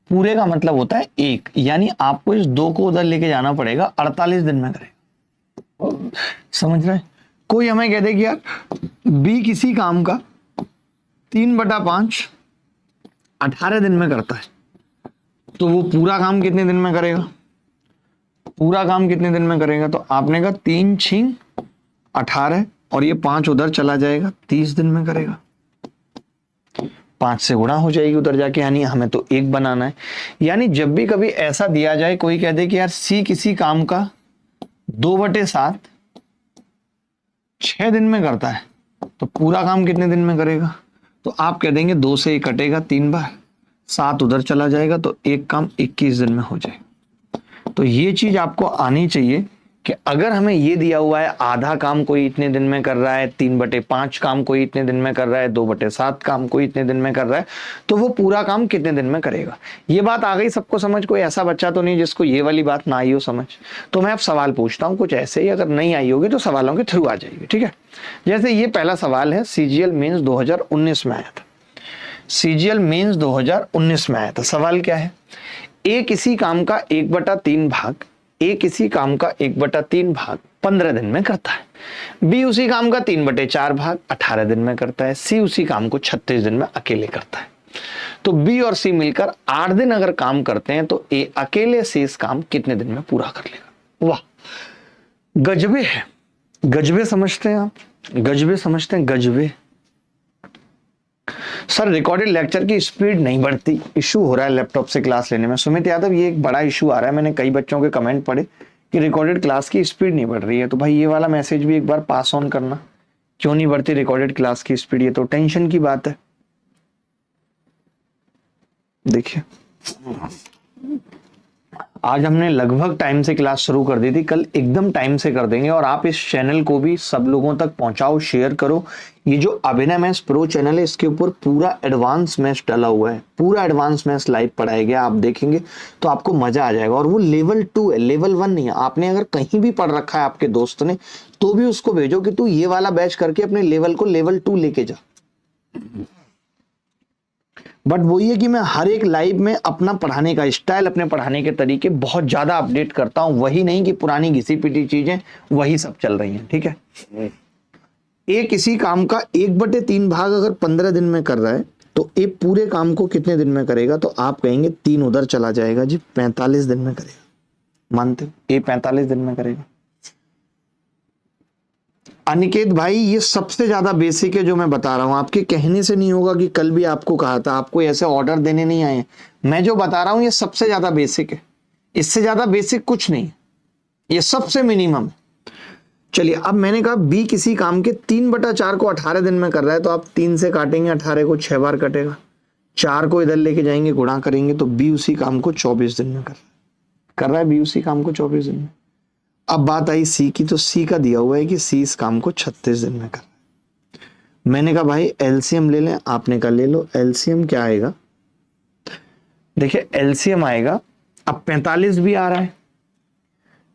पूरे का मतलब होता है 1, यानी आपको इस 2 को उधर लेके जाना पड़ेगा, 48 दिन में करेगा। समझ रहे हैं? कोई हमें कह दे कि यार बी किसी काम का 3/5 18 दिन में करता है, तो वो पूरा काम कितने दिन में करेगा? पूरा काम कितने दिन में करेगा? तो आपने कहा 3 6 18 और ये 5 उधर चला जाएगा, 30 दिन में करेगा। 5 से गुणा हो जाएगी उधर जाके, यानी हमें तो 1 बनाना है। यानी जब भी कभी ऐसा दिया जाए, कोई कह दे कि यार सी किसी काम का 2/7 6 दिन में करता है, तो पूरा काम कितने दिन में करेगा? तो आप कह देंगे 2 से 1 कटेगा 3 बार, 7 उधर चला जाएगा, तो एक काम 21 दिन में हो जाएगा। तो ये चीज आपको आनी चाहिए कि अगर हमें ये दिया हुआ है आधा काम कोई इतने दिन में कर रहा है, 3/5 काम कोई इतने दिन में कर रहा है, 2/7 काम कोई इतने दिन में कर रहा है, तो वो पूरा काम कितने दिन में करेगा। ये बात आ गई सबको समझ? कोई ऐसा बच्चा तो नहीं जिसको ये वाली बात ना आई हो समझ? तो मैं अब सवाल पूछता हूँ कुछ ऐसे ही, अगर नहीं आई होगी तो सवालों के थ्रू आ जाएगी। ठीक है, जैसे ये पहला सवाल है, सीजीएल मेंस 2019 में आया था। सीजीएल मेंस 2019 में आया था। सवाल क्या है? ए किसी काम का 1/3 भाग, ए किसी काम का 1/3 भाग 15 दिन में करता है। बी उसी काम का 3/4 भाग 18 दिन में करता है। सी उसी काम को 36 दिन में अकेले करता है। तो बी और सी मिलकर 8 दिन अगर काम करते हैं, तो ए अकेले से इस काम कितने दिन में पूरा कर लेगा? वाह, गजबे है। गजबे समझते हैं आप? गजबे समझते हैं? गजबे। सर रिकॉर्डेड लेक्चर की स्पीड नहीं बढ़ती, इशू हो रहा है लैपटॉप से क्लास लेने में। सुमित यादव, ये एक बड़ा इशू आ रहा है। मैंने कई बच्चों के कमेंट पढ़े कि रिकॉर्डेड क्लास की स्पीड नहीं बढ़ रही है। तो भाई ये वाला मैसेज भी एक बार पास ऑन करना, क्यों नहीं बढ़ती रिकॉर्डेड क्लास की स्पीड? ये तो टेंशन की बात है। देखिए आज हमने लगभग टाइम से क्लास शुरू कर दी थी, कल एकदम टाइम से कर देंगे। और आप इस चैनल को भी सब लोगों तक पहुंचाओ, शेयर करो। ये जो अभिनय मैथ्स प्रो चैनल है, इसके ऊपर पूरा एडवांस मैथ्स डाला हुआ है, पूरा एडवांस मैथ्स लाइव पढ़ाया गया। आप देखेंगे तो आपको मजा आ जाएगा। और वो लेवल 2 है, लेवल 1 नहीं है। आपने अगर कहीं भी पढ़ रखा है आपके दोस्त ने, तो भी उसको भेजो कि तू ये वाला बैच करके अपने लेवल को लेवल 2 लेके जा। बट वो ये कि मैं हर एक लाइव में अपना पढ़ाने का स्टाइल, अपने पढ़ाने के तरीके बहुत ज्यादा अपडेट करता हूं। वही नहीं कि पुरानी घिसी पिटी चीजें वही सब चल रही हैं। ठीक है, ए किसी काम का 1/3 भाग अगर 15 दिन में कर रहा है, तो ए पूरे काम को कितने दिन में करेगा? तो आप कहेंगे 3 उधर चला जाएगा जी, 45 दिन में करेगा। मानते हो? ए 45 दिन में करेगा। अनिकेत भाई, ये सबसे ज्यादा बेसिक है जो मैं बता रहा हूं। आपके कहने से नहीं होगा कि कल भी आपको कहा था, आपको ऐसे ऑर्डर देने नहीं आए। मैं जो बता रहा हूं ये सबसे ज्यादा बेसिक है, इससे ज्यादा बेसिक कुछ नहीं, ये सबसे मिनिमम है। चलिए, अब मैंने कहा बी किसी काम के 3/4 को 18 दिन में कर रहा है, तो आप 3 से काटेंगे 18 को, 6 बार कटेगा। 4 को इधर लेके जाएंगे, गुणा करेंगे, तो बी उसी काम को 24 दिन में कर रहा है। बी उसी काम को 24 दिन में। अब बात आई सी की, तो सी का दिया हुआ है कि सी इस काम को 36 दिन में कर रहा है। मैंने कहा भाई एलसीएम ले लें, आपने कहा ले लो। एलसीएम क्या आएगा? देखिए एलसीएम आएगा, अब 45 भी आ रहा है,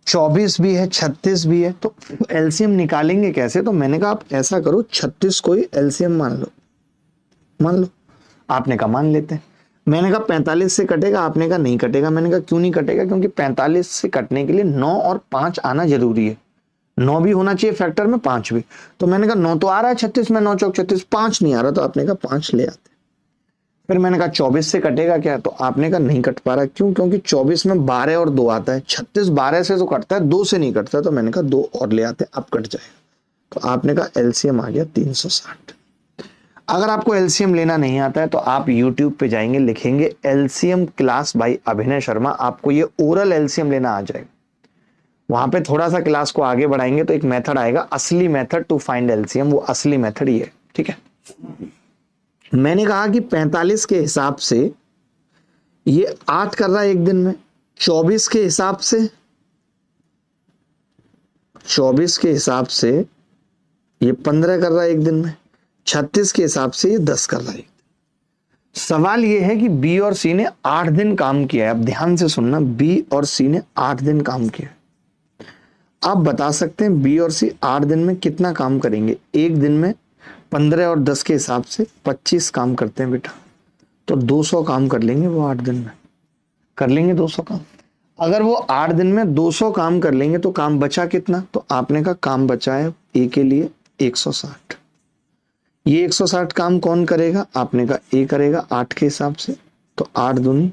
24 भी है, 36 भी है, तो एलसीएम निकालेंगे कैसे? तो मैंने कहा आप ऐसा करो 36 को ही एलसीएम मान लो। आपने कहा मान लेते हैं। मैंने कहा 45 से कटेगा, आपने कहा नहीं कटेगा। मैंने कहा क्यों नहीं कटेगा? क्योंकि 45 से कटने के लिए 9 और 5 आना जरूरी है, 9 भी होना चाहिए फैक्टर में, 5 भी। तो मैंने कहा 9 तो आ रहा है 36 में, 9 चौक 36, 5 नहीं आ रहा, तो आपने कहा 5 ले आते। फिर मैंने कहा 24 से कटेगा क्या? तो आपने कहा नहीं कट पा रहा। क्यों? क्योंकि 24 में 12 और 2 आता है, 36 12 से तो कटता है, 2 से नहीं कटता। तो मैंने कहा 2 और ले आते, अब कट जाएगा। तो आपने कहा एलसीएम आ गया 360। अगर आपको एलसीएम लेना नहीं आता है तो आप YouTube पे जाएंगे, लिखेंगे एलसीएम क्लास बाय अभिनय शर्मा, आपको ये ओरल एलसीएम लेना आ जाएगा। वहां पे थोड़ा सा क्लास को आगे बढ़ाएंगे तो एक मेथड आएगा, असली मेथड टू फाइंड एलसीएम। वो असली मेथड ये है, ठीक है। मैंने कहा कि 45 के हिसाब से ये 8 कर रहा है एक दिन में, 24 के हिसाब से ये 15 कर रहा है एक दिन में, 36 के हिसाब से ये 10 कर रहा है। सवाल ये है कि बी और सी ने 8 दिन काम किया है। अब ध्यान से सुनना, बी और सी ने 8 दिन काम किया है। आप बता सकते हैं बी और सी 8 दिन में कितना काम करेंगे? एक दिन में 15 और 10 के हिसाब से 25 काम करते हैं बेटा, तो 200 काम कर लेंगे वो 8 दिन में, कर लेंगे 200 काम। अगर वो 8 दिन में 200 काम कर लेंगे तो काम बचा कितना? तो आपने कहा काम बचा है ए के लिए 160। ये 160 काम कौन करेगा? आपने कहा ए करेगा 8 के हिसाब से, तो 8 दूनी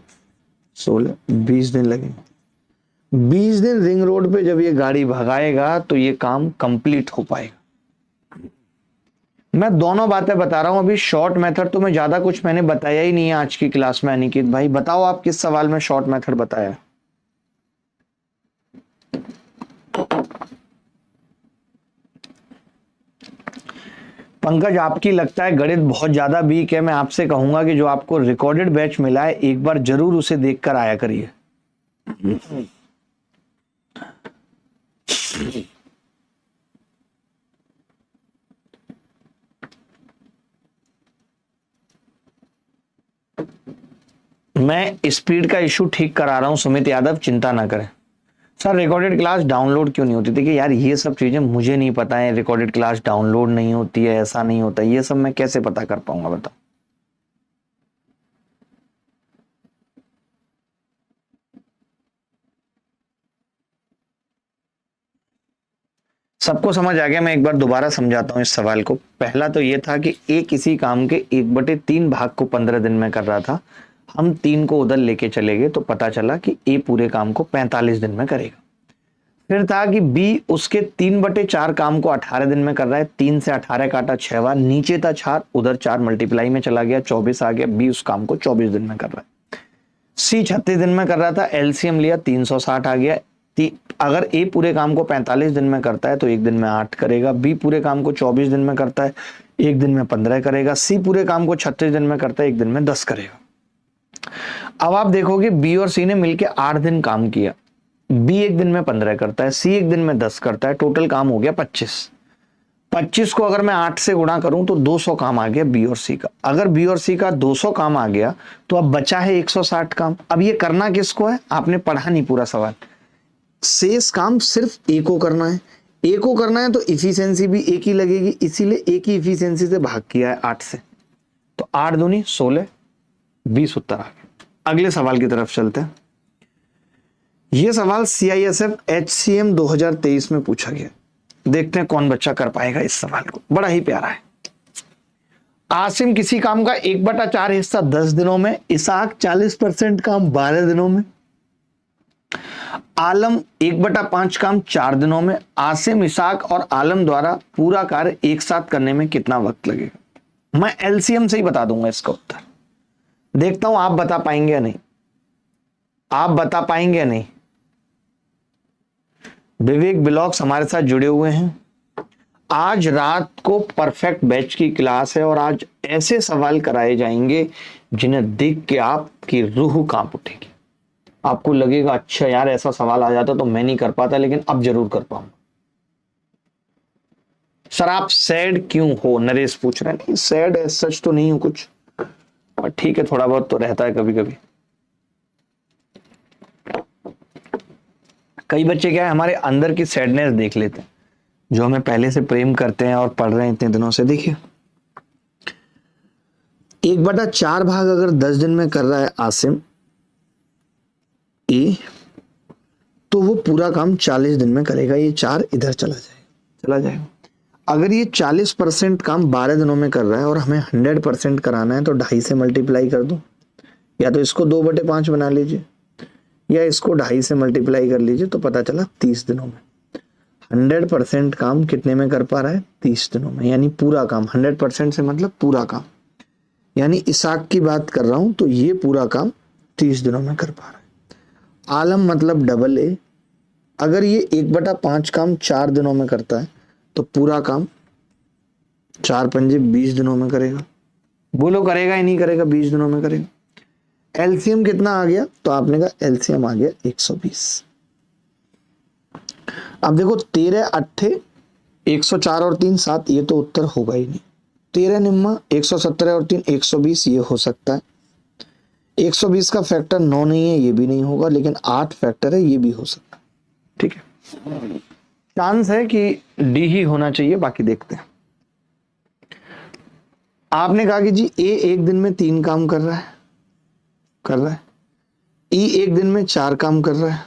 16, 20 दिन लगेंगे। 20 दिन रिंग रोड पे जब ये गाड़ी भगाएगा तो ये काम कंप्लीट हो पाएगा। मैं दोनों बातें बता रहा हूं, अभी शॉर्ट मेथड तो मैं ज्यादा कुछ मैंने बताया ही नहीं है आज की क्लास में। अनिकेत भाई बताओ आप किस सवाल में शॉर्ट मेथड बताया? पंकज आपकी लगता है गणित बहुत ज्यादा वीक है। मैं आपसे कहूंगा कि जो आपको रिकॉर्डेड बैच मिला है एक बार जरूर उसे देखकर आया करिए। मैं स्पीड का इशू ठीक करा रहा हूं सुमित यादव, चिंता ना करें। सर रिकॉर्डेड क्लास डाउनलोड क्यों नहीं होती? देखिए यार ये सब चीजें मुझे नहीं पता है, रिकॉर्डेड क्लास डाउनलोड नहीं होती है, ऐसा नहीं होता, ये सब मैं कैसे पता कर पाऊंगा बताओ? सबको समझ आ गया? मैं एक बार दोबारा समझाता हूं इस सवाल को। पहला तो ये था कि ए किसी काम के 1/3 भाग को 15 दिन में कर रहा था, हम 3 को उधर लेके चले गए तो पता चला कि ए पूरे काम को 45 दिन में करेगा। फिर था कि बी उसके 3/4 काम को 18 दिन में कर रहा है, 3 से 18 काटा 6 बार, नीचे था 4, उधर 4 मल्टीप्लाई में चला गया, 24 आ गया। बी उस काम को 24 दिन में कर रहा है। सी 36 दिन में कर रहा था, एलसीएम लिया 360 आ गया। अगर ए पूरे काम को 45 दिन में करता है तो एक दिन में 8 करेगा, बी पूरे काम को 24 दिन में करता है एक दिन में 15 करेगा, सी पूरे काम को 36 दिन में करता है एक दिन में 10 करेगा। अब आप देखोगे बी और सी ने मिलकर 8 दिन काम किया, बी एक दिन में 15 करता है, सी एक दिन में 10 करता है, टोटल काम हो गया 25। 25 को अगर मैं 8 से गुणा करूं तो 200 काम आ गया बी और सी का। अगर बी और सी का 200 काम आ गया तो अब बचा है 160 काम। अब ये करना किसको है? आपने पढ़ा नहीं पूरा सवाल। शेष काम सिर्फ ए को करना है, ए को करना है तो इफिशिएंसी भी ए की लगेगी, इसीलिए ए की इफिशिएंसी से भाग किया है 8 से, तो 8 दूनी 16, 20 उत्तर आ गया। अगले सवाल की तरफ चलते हैं। यह सवाल CISF HCM 2023 में पूछा गया। देखते हैं कौन बच्चा कर पाएगा इस सवाल को, बड़ा ही प्यारा है। आसिम किसी काम का 1/4 हिस्सा 10 दिनों में, इसाक 40% काम 12 दिनों में, आलम 1/5 काम 4 दिनों में। आसिम, इसाक और आलम द्वारा पूरा कार्य एक साथ करने में कितना वक्त लगेगा? मैं एलसीएम से ही बता दूंगा इसका उत्तर। देखता हूं आप बता पाएंगे या नहीं, आप बता पाएंगे या नहीं। विवेक ब्लॉग्स हमारे साथ जुड़े हुए हैं। आज रात को परफेक्ट बैच की क्लास है और आज ऐसे सवाल कराए जाएंगे जिन्हें देख के आपकी रूह कांप उठेगी। आपको लगेगा अच्छा यार ऐसा सवाल आ जाता तो मैं नहीं कर पाता, लेकिन अब जरूर कर पाऊंगा। सर आप सैड क्यों हो? नरेश पूछ रहे हैं। नहीं सैड सच तो नहीं हूं कुछ, और ठीक है थोड़ा बहुत तो रहता है कभी कभी। कई बच्चे क्या है, हमारे अंदर की सैडनेस देख लेते हैं, जो हमें पहले से प्रेम करते हैं और पढ़ रहे हैं इतने दिनों से। देखिए 1/4 भाग अगर 10 दिन में कर रहा है आसिम ए, तो वो पूरा काम 40 दिन में करेगा। ये 4 इधर चला जाएगा। अगर ये 40% काम 12 दिनों में कर रहा है और हमें 100% कराना है, तो 2.5 से मल्टीप्लाई कर दो, या तो इसको 2/5 बना लीजिए या इसको 2.5 से मल्टीप्लाई कर लीजिए, तो पता चला 30 दिनों में। 100% काम कितने में कर पा रहा है? 30 दिनों में, यानी पूरा काम। 100% से मतलब पूरा काम, यानी इसाक की बात कर रहा हूं, तो ये पूरा काम 30 दिनों में कर पा रहा है। आलम मतलब डबल ए, अगर ये 1/5 काम 4 दिनों में करता है, तो पूरा काम 4 पंजे 20 दिनों में करेगा। बोलो करेगा या नहीं करेगा? 20 दिनों में करेगा। एलसीएम कितना आ गया? तो आपने कहा एलसीएम आ गया 120। अब देखो 13 अट्ठे 104 और 3 7, ये तो उत्तर होगा ही नहीं। 13 निम्मा 117 और 3 120, ये हो सकता है। 120 का फैक्टर 9 नहीं है, ये भी नहीं होगा, लेकिन 8 फैक्टर है, ये भी हो सकता है। ठीक है, चांस है कि डी ही होना चाहिए, बाकी देखते हैं। आपने कहा कि जी ए एक दिन में 3 काम कर रहा है, ई एक दिन में 4 काम कर रहा है,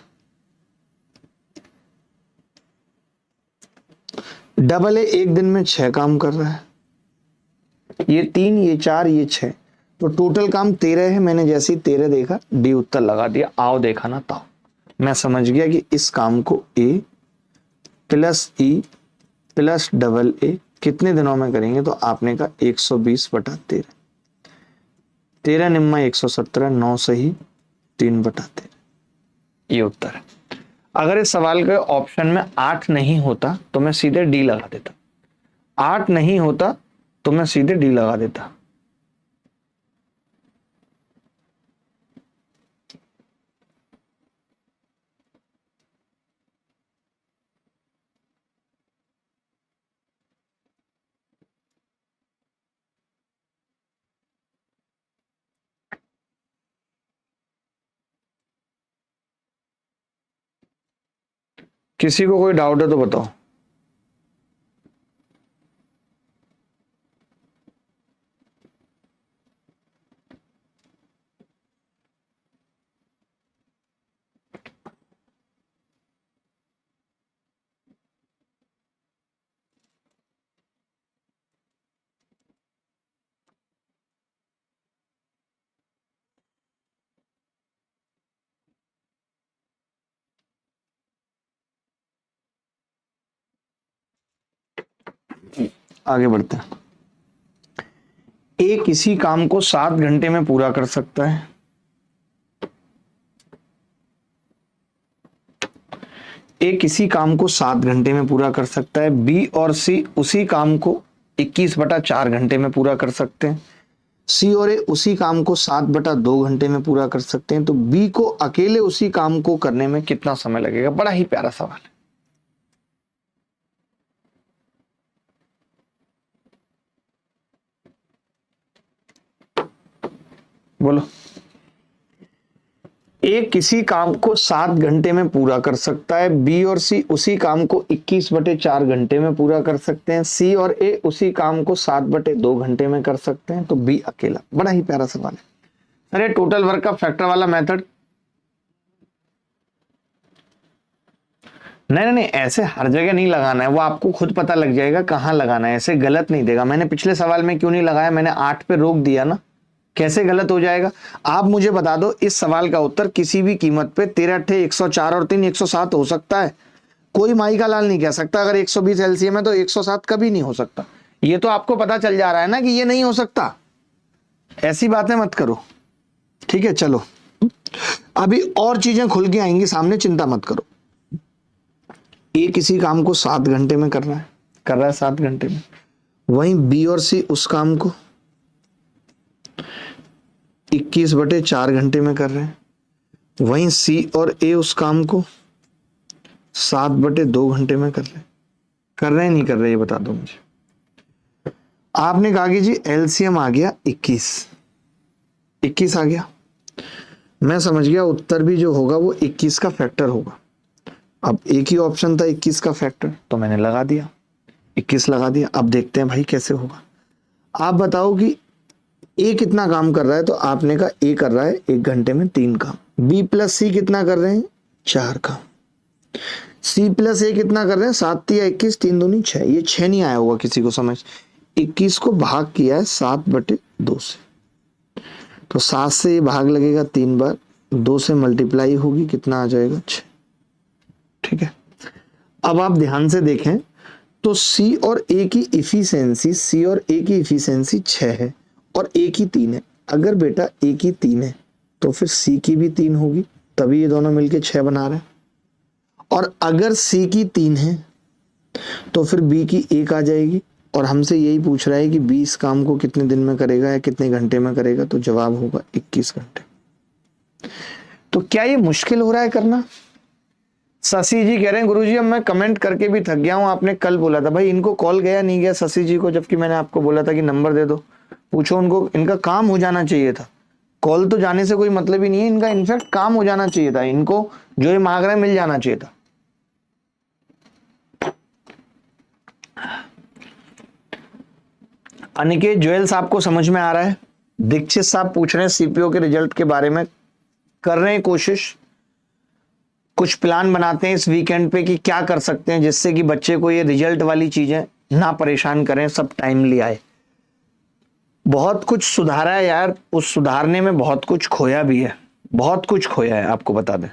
डबल ए एक दिन में 6 काम कर रहा है, ये 3 ये 4 ये 6, तो टोटल काम 13 है। मैंने जैसे ही 13 देखा डी उत्तर लगा दिया। आओ देखा ना ताओ, मैं समझ गया कि इस काम को A plus E plus double A कितने दिनों में करेंगे, तो आपने कहा 120/13। 13 निम्मा 117, 9 सही 3/13, ये उत्तर है। अगर इस सवाल के ऑप्शन में 8 नहीं होता तो मैं सीधे डी लगा देता। 8 नहीं होता तो मैं सीधे डी लगा देता। किसी को कोई डाउट है तो बताओ। आगे बढ़ते हैं। ए किसी काम को 7 घंटे में पूरा कर सकता है। ए किसी काम को 7 घंटे में पूरा कर सकता है। बी और सी उसी काम को 21/4 घंटे में पूरा कर सकते हैं। सी और ए उसी काम को 7/2 घंटे में पूरा कर सकते हैं। तो बी को अकेले उसी काम को करने में कितना समय लगेगा? बड़ा ही प्यारा सवाल है। बोलो। ए किसी काम को 7 घंटे में पूरा कर सकता है। बी और सी उसी काम को 21/4 घंटे में पूरा कर सकते हैं। सी और ए उसी काम को 7/2 घंटे में कर सकते हैं। तो बी अकेला। बड़ा ही प्यारा सवाल है। अरे टोटल वर्क का फैक्टर वाला मेथड नहीं, ऐसे हर जगह नहीं लगाना है, वो आपको खुद पता लग जाएगा कहां लगाना है। ऐसे गलत नहीं देगा। मैंने पिछले सवाल में क्यों नहीं लगाया? मैंने 8 पे रोक दिया ना। कैसे गलत हो जाएगा? आप मुझे बता दो, इस सवाल का उत्तर किसी भी कीमत पे 13 अट्ठे 104 और 3 107 हो सकता है। कोई माई का लाल नहीं कह सकता अगर 120 एलसीएम है तो 107 कभी नहीं हो सकता। ये तो आपको पता चल जा रहा है ना कि ये नहीं हो सकता। ऐसी बातें मत करो, ठीक है? चलो अभी और चीजें खुल के आएंगी सामने, चिंता मत करो। ए किसी काम को 7 घंटे में कर रहा है 7 घंटे में। वहीं बी और सी उस काम को 21/4 घंटे में कर रहे हैं। वहीं सी और ए उस काम को 7/2 घंटे में कर रहे हैं नहीं कर रहे, ये बता दो मुझे। आपने कहा कि जी एलसीएम आ गया 21 आ गया। मैं समझ गया उत्तर भी जो होगा वो 21 का फैक्टर होगा। अब एक ही ऑप्शन था 21 का फैक्टर, तो मैंने लगा दिया, 21 लगा दिया। अब देखते हैं भाई कैसे होगा। आप बताओ कि ए कितना काम कर रहा है, तो आपने कहा ए कर रहा है 1 घंटे में 3 काम, बी प्लस सी कितना कर रहे हैं 4 काम, सी प्लस ए कितना कर रहे हैं 7 या 21, 3 दूनी 6। ये 6 नहीं आया होगा किसी को समझ। 21 को भाग किया है 7/2 से, तो 7 से ये भाग लगेगा 3 बार, 2 से मल्टीप्लाई होगी, कितना आ जाएगा 6। ठीक है, अब आप ध्यान से देखें तो सी और ए की इफिशिएंसी, सी और ए की इफिशिएंसी 6 है और ए की 3 है। अगर बेटा ए की 3 है तो फिर सी की भी 3 होगी, तभी ये दोनों मिलके 6 बना रहे हैं। और अगर सी की 3 है तो फिर बी की 1 आ जाएगी, और हमसे यही पूछ रहा है कि 20 काम को कितने दिन में करेगा या कितने घंटे में करेगा, तो जवाब होगा 21 घंटे। तो क्या ये मुश्किल हो रहा है करना? शशि जी कह रहे हैं गुरुजी अब मैं कमेंट करके भी थक गया हूं, आपने कल बोला था। भाई इनको कॉल गया नहीं गया शशि जी को, जबकि मैंने आपको बोला था कि नंबर दे दो, पूछो उनको, इनका काम हो जाना चाहिए था। कॉल तो जाने से कोई मतलब ही नहीं है, इनका इनफैक्ट काम हो जाना चाहिए था, इनको जो ये मांग रहे हैं मिल जाना चाहिए था। अनिकेत जोयल साहब को समझ में आ रहा है। दीक्षित साहब पूछ रहे हैं सीपीओ के रिजल्ट के बारे में, कर रहे हैं कोशिश, कुछ प्लान बनाते हैं इस वीकेंड पे कि क्या कर सकते हैं जिससे कि बच्चे को ये रिजल्ट वाली चीजें ना परेशान करें, सब टाइमली आए। बहुत कुछ सुधारा है यार, उस सुधारने में बहुत कुछ खोया भी है, बहुत कुछ खोया है, आपको बता दें।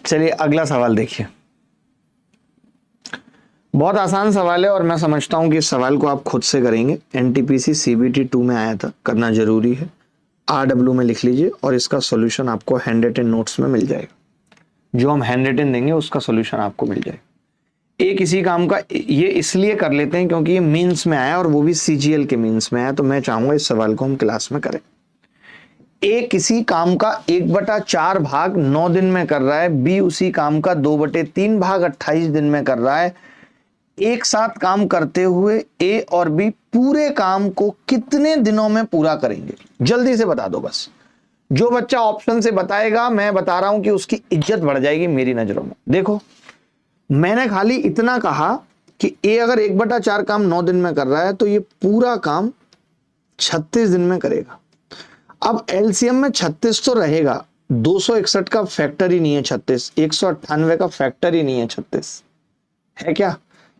चलिए अगला सवाल देखिए, बहुत आसान सवाल है और मैं समझता हूं कि इस सवाल को आप खुद से करेंगे। एनटीपीसी सीबीटी 2 में आया था, करना जरूरी है। RW में लिख लीजिए और इसका सॉल्यूशन आपको हैंड रिटन नोट्स में मिल जाएगा, जो हम हैंड रिटन देंगे उसका सॉल्यूशन आपको मिल जाएगा। एक इसी काम का ये इसलिए कर लेते हैं क्योंकि ये मीन्स में आया और वो भी CGL के मीन्स में आया, तो मैं चाहूंगा इस सवाल को हम क्लास में करें। ए किसी काम का 1/4 भाग 9 दिन में कर रहा है, बी उसी काम का 2/3 भाग 28 दिन में कर रहा है। एक साथ काम करते हुए ए और बी पूरे काम को कितने दिनों में पूरा करेंगे? जल्दी से बता दो बस। जो बच्चा ऑप्शन से बताएगा, मैं बता रहा हूं कि उसकी इज्जत बढ़ जाएगी मेरी नजरों में। देखो मैंने खाली इतना कहा कि ए अगर 1/4 काम 9 दिन में कर रहा है तो ये पूरा काम 36 दिन में करेगा। अब एलसीएम में 36 तो रहेगा, 261 का फैक्टर ही नहीं है 36, 198 का फैक्टर ही नहीं है 36, है क्या?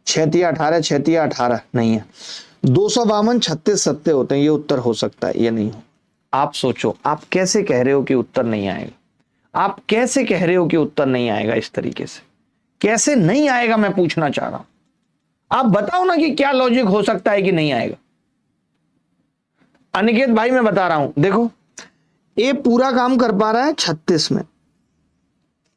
6×18 6×18 नहीं है, 252 36 सत्ते होते हैं, ये उत्तर हो सकता है, ये नहीं हो। आप सोचो, आप कैसे कह रहे हो कि उत्तर नहीं आएगा? आप कैसे कह रहे हो कि उत्तर नहीं आएगा? इस तरीके से कैसे नहीं आएगा, मैं पूछना चाह रहा हूं। आप बताओ ना कि क्या लॉजिक हो सकता है कि नहीं आएगा। अनिकेत भाई मैं बता रहा हूं, देखो ए पूरा काम कर पा रहा है 36 में।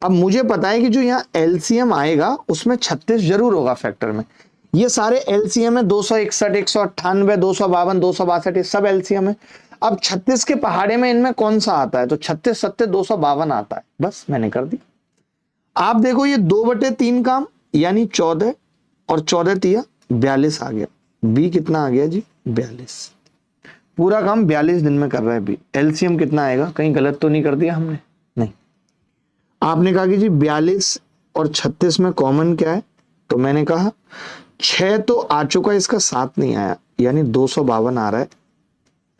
अब मुझे पता है कि जो यहां एलसीएम आएगा उसमें 36 जरूर होगा फैक्टर में। ये सारे एलसीएम है, 261 198 252 262 ये सब एलसीएम है। अब 36 के पहाड़े में इनमें कौन सा आता है? तो 36 सत्ते 252 आता है, बस मैंने कर दी। आप देखो ये 2/3 काम यानी 14 और 14×3 42 आ गया। बी कितना आ गया जी? 42। पूरा काम 42 दिन में कर रहा है बी। एलसीएम कितना आएगा? कहीं गलत तो नहीं कर दिया हमने? नहीं। आपने कहा कि जी 42 और 36 में कॉमन क्या है? तो मैंने कहा 6 तो आ चुका, इसका 7 नहीं आया, यानी 252 आ रहा है